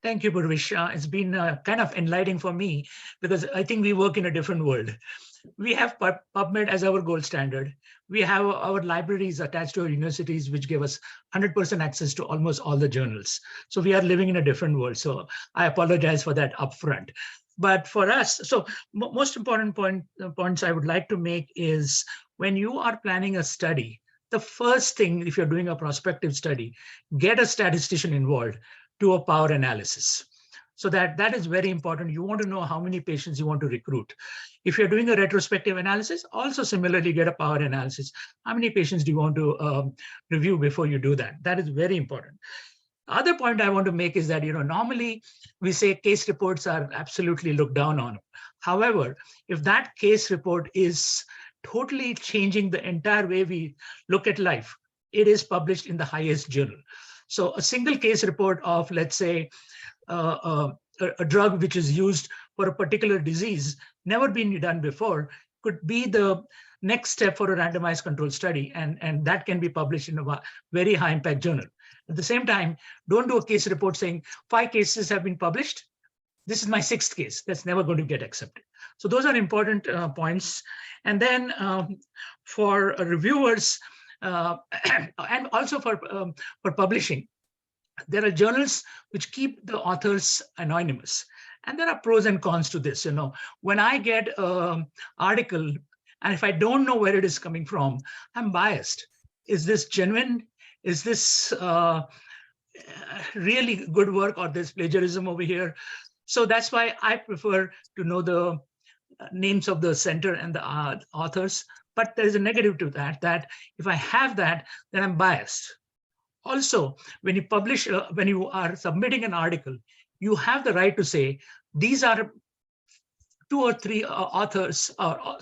Speaker 5: Thank you, Purvish. It's been kind of enlightening for me because I think we work in a different world. We have PubMed as our gold standard. We have our libraries attached to our universities, which give us 100% access to almost all the journals. So we are living in a different world. So I apologize for that upfront. But for us, so most important points I would like to make is when you are planning a study, the first thing, if you're doing a prospective study, get a statistician involved to a power analysis. So that is very important. You want to know how many patients you want to recruit. If you're doing a retrospective analysis, also similarly get a power analysis. How many patients do you want to review before you do that? That is very important. Other point I want to make is that, normally we say case reports are absolutely looked down on. However, if that case report is totally changing the entire way we look at life, it is published in the highest journal. So a single case report of, let's say, a drug which is used for a particular disease, never been done before, could be the next step for a randomized control study. And that can be published in a very high impact journal. At the same time, don't do a case report saying 5 cases have been published. This is my 6th case. That's never going to get accepted. So those are important points. And then for reviewers and also for publishing, there are journals which keep the authors anonymous. And there are pros and cons to this. When I get an article, and if I don't know where it is coming from, I'm biased. Is this genuine? Is this really good work, or there's plagiarism over here? So that's why I prefer to know the names of the center and the authors. But there is a negative to that if I have that, then I'm biased. Also, when you publish, when you are submitting an article, you have the right to say, these are 2 or 3 authors,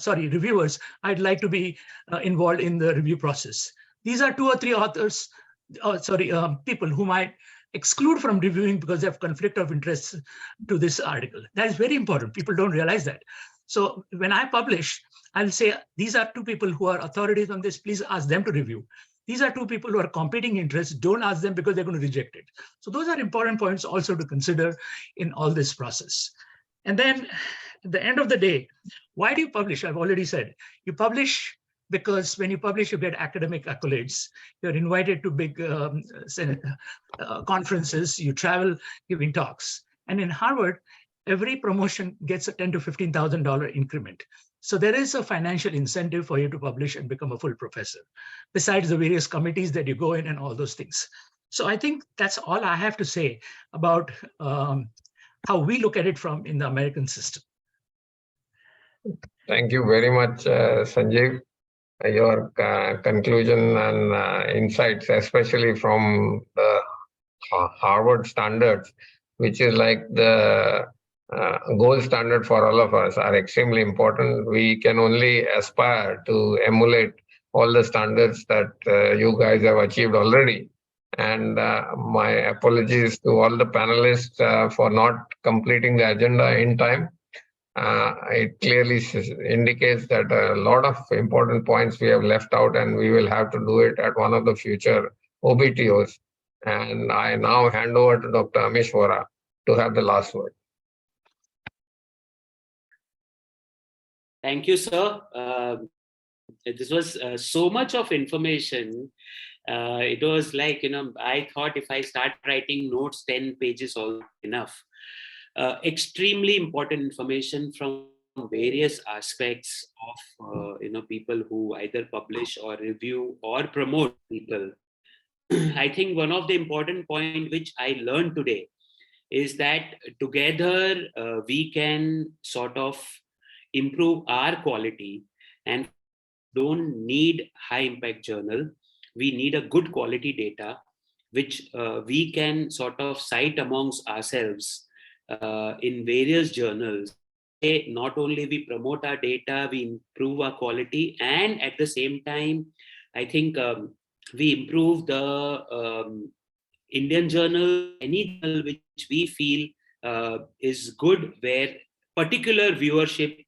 Speaker 5: reviewers, I'd like to be involved in the review process. These are 2 or 3 authors, people whom I exclude from reviewing because they have conflict of interest to this article. That is very important. People don't realize that. So when I publish, I'll say, these are 2 people who are authorities on this, please ask them to review. These are 2 people who are competing interests, don't ask them because they're going to reject it. So those are important points also to consider in all this process. And then at the end of the day, why do you publish? I've already said, you publish because when you publish, you get academic accolades. You're invited to big conferences. You travel giving talks. And in Harvard, every promotion gets a $10,000 to $15,000 increment. So there is a financial incentive for you to publish and become a full professor, besides the various committees that you go in and all those things. So I think that's all I have to say about how we look at it from in the American system.
Speaker 3: Thank you very much, Sanjeev. Your conclusion and insights, especially from the Harvard standards, which is like the gold standard for all of us, are extremely important. We can only aspire to emulate all the standards that you guys have achieved already. And my apologies to all the panelists for not completing the agenda in time. It clearly indicates that a lot of important points we have left out, and we will have to do it at one of the future OBTOs. And I now hand over to Dr. Amish Vora to have the last word.
Speaker 1: Thank you, sir. This was so much of information. It was like, I thought if I start writing notes, 10 pages all enough. Extremely important information from various aspects of people who either publish or review or promote people. I think one of the important points which I learned today is that together we can sort of improve our quality, and don't need high impact journal. We need a good quality data which we can sort of cite amongst ourselves in various journals. Not only we promote our data, we improve our quality, and at the same time, I think we improve the Indian journal, any journal which we feel is good, where particular viewership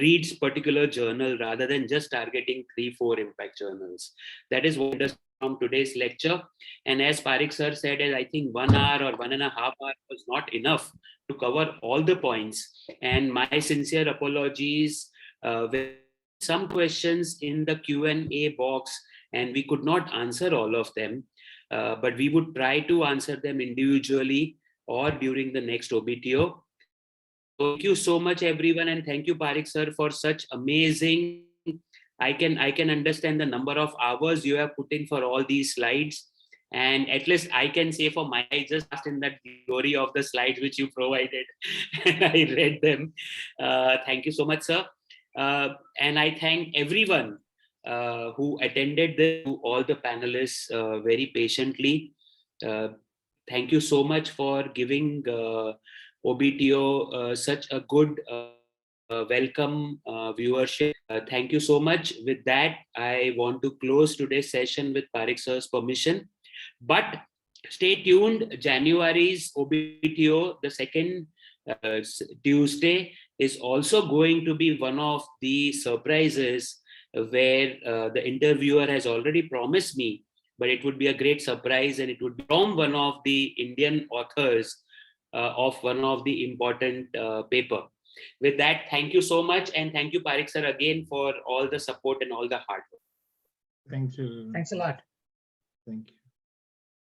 Speaker 1: reads particular journal rather than just targeting 3-4 impact journals. That is what does from today's lecture. And as Parikh sir said, I think 1 hour or 1.5 hours was not enough to cover all the points. And my sincere apologies. With some questions in the Q&A box, and we could not answer all of them, but we would try to answer them individually or during the next OBTO. Thank you so much, everyone, and thank you, Parikh sir, for such amazing. I can understand the number of hours you have put in for all these slides, and at least I can say for my, I just asked in that glory of the slides which you provided, and I read them. Thank you so much, sir, and I thank everyone who attended all the panelists very patiently. Thank you so much for giving OBTO such a good welcome viewership. Thank you so much. With that, I want to close today's session with Parikh sir's permission. But stay tuned. January's OBTO, the second Tuesday, is also going to be one of the surprises where the interviewer has already promised me, but it would be a great surprise, and it would be from one of the Indian authors of one of the important paper. With that, thank you so much, and thank you, Parikh sir, again for all the support and all the hard work.
Speaker 13: Thank you.
Speaker 5: Thanks a lot.
Speaker 13: Thank you.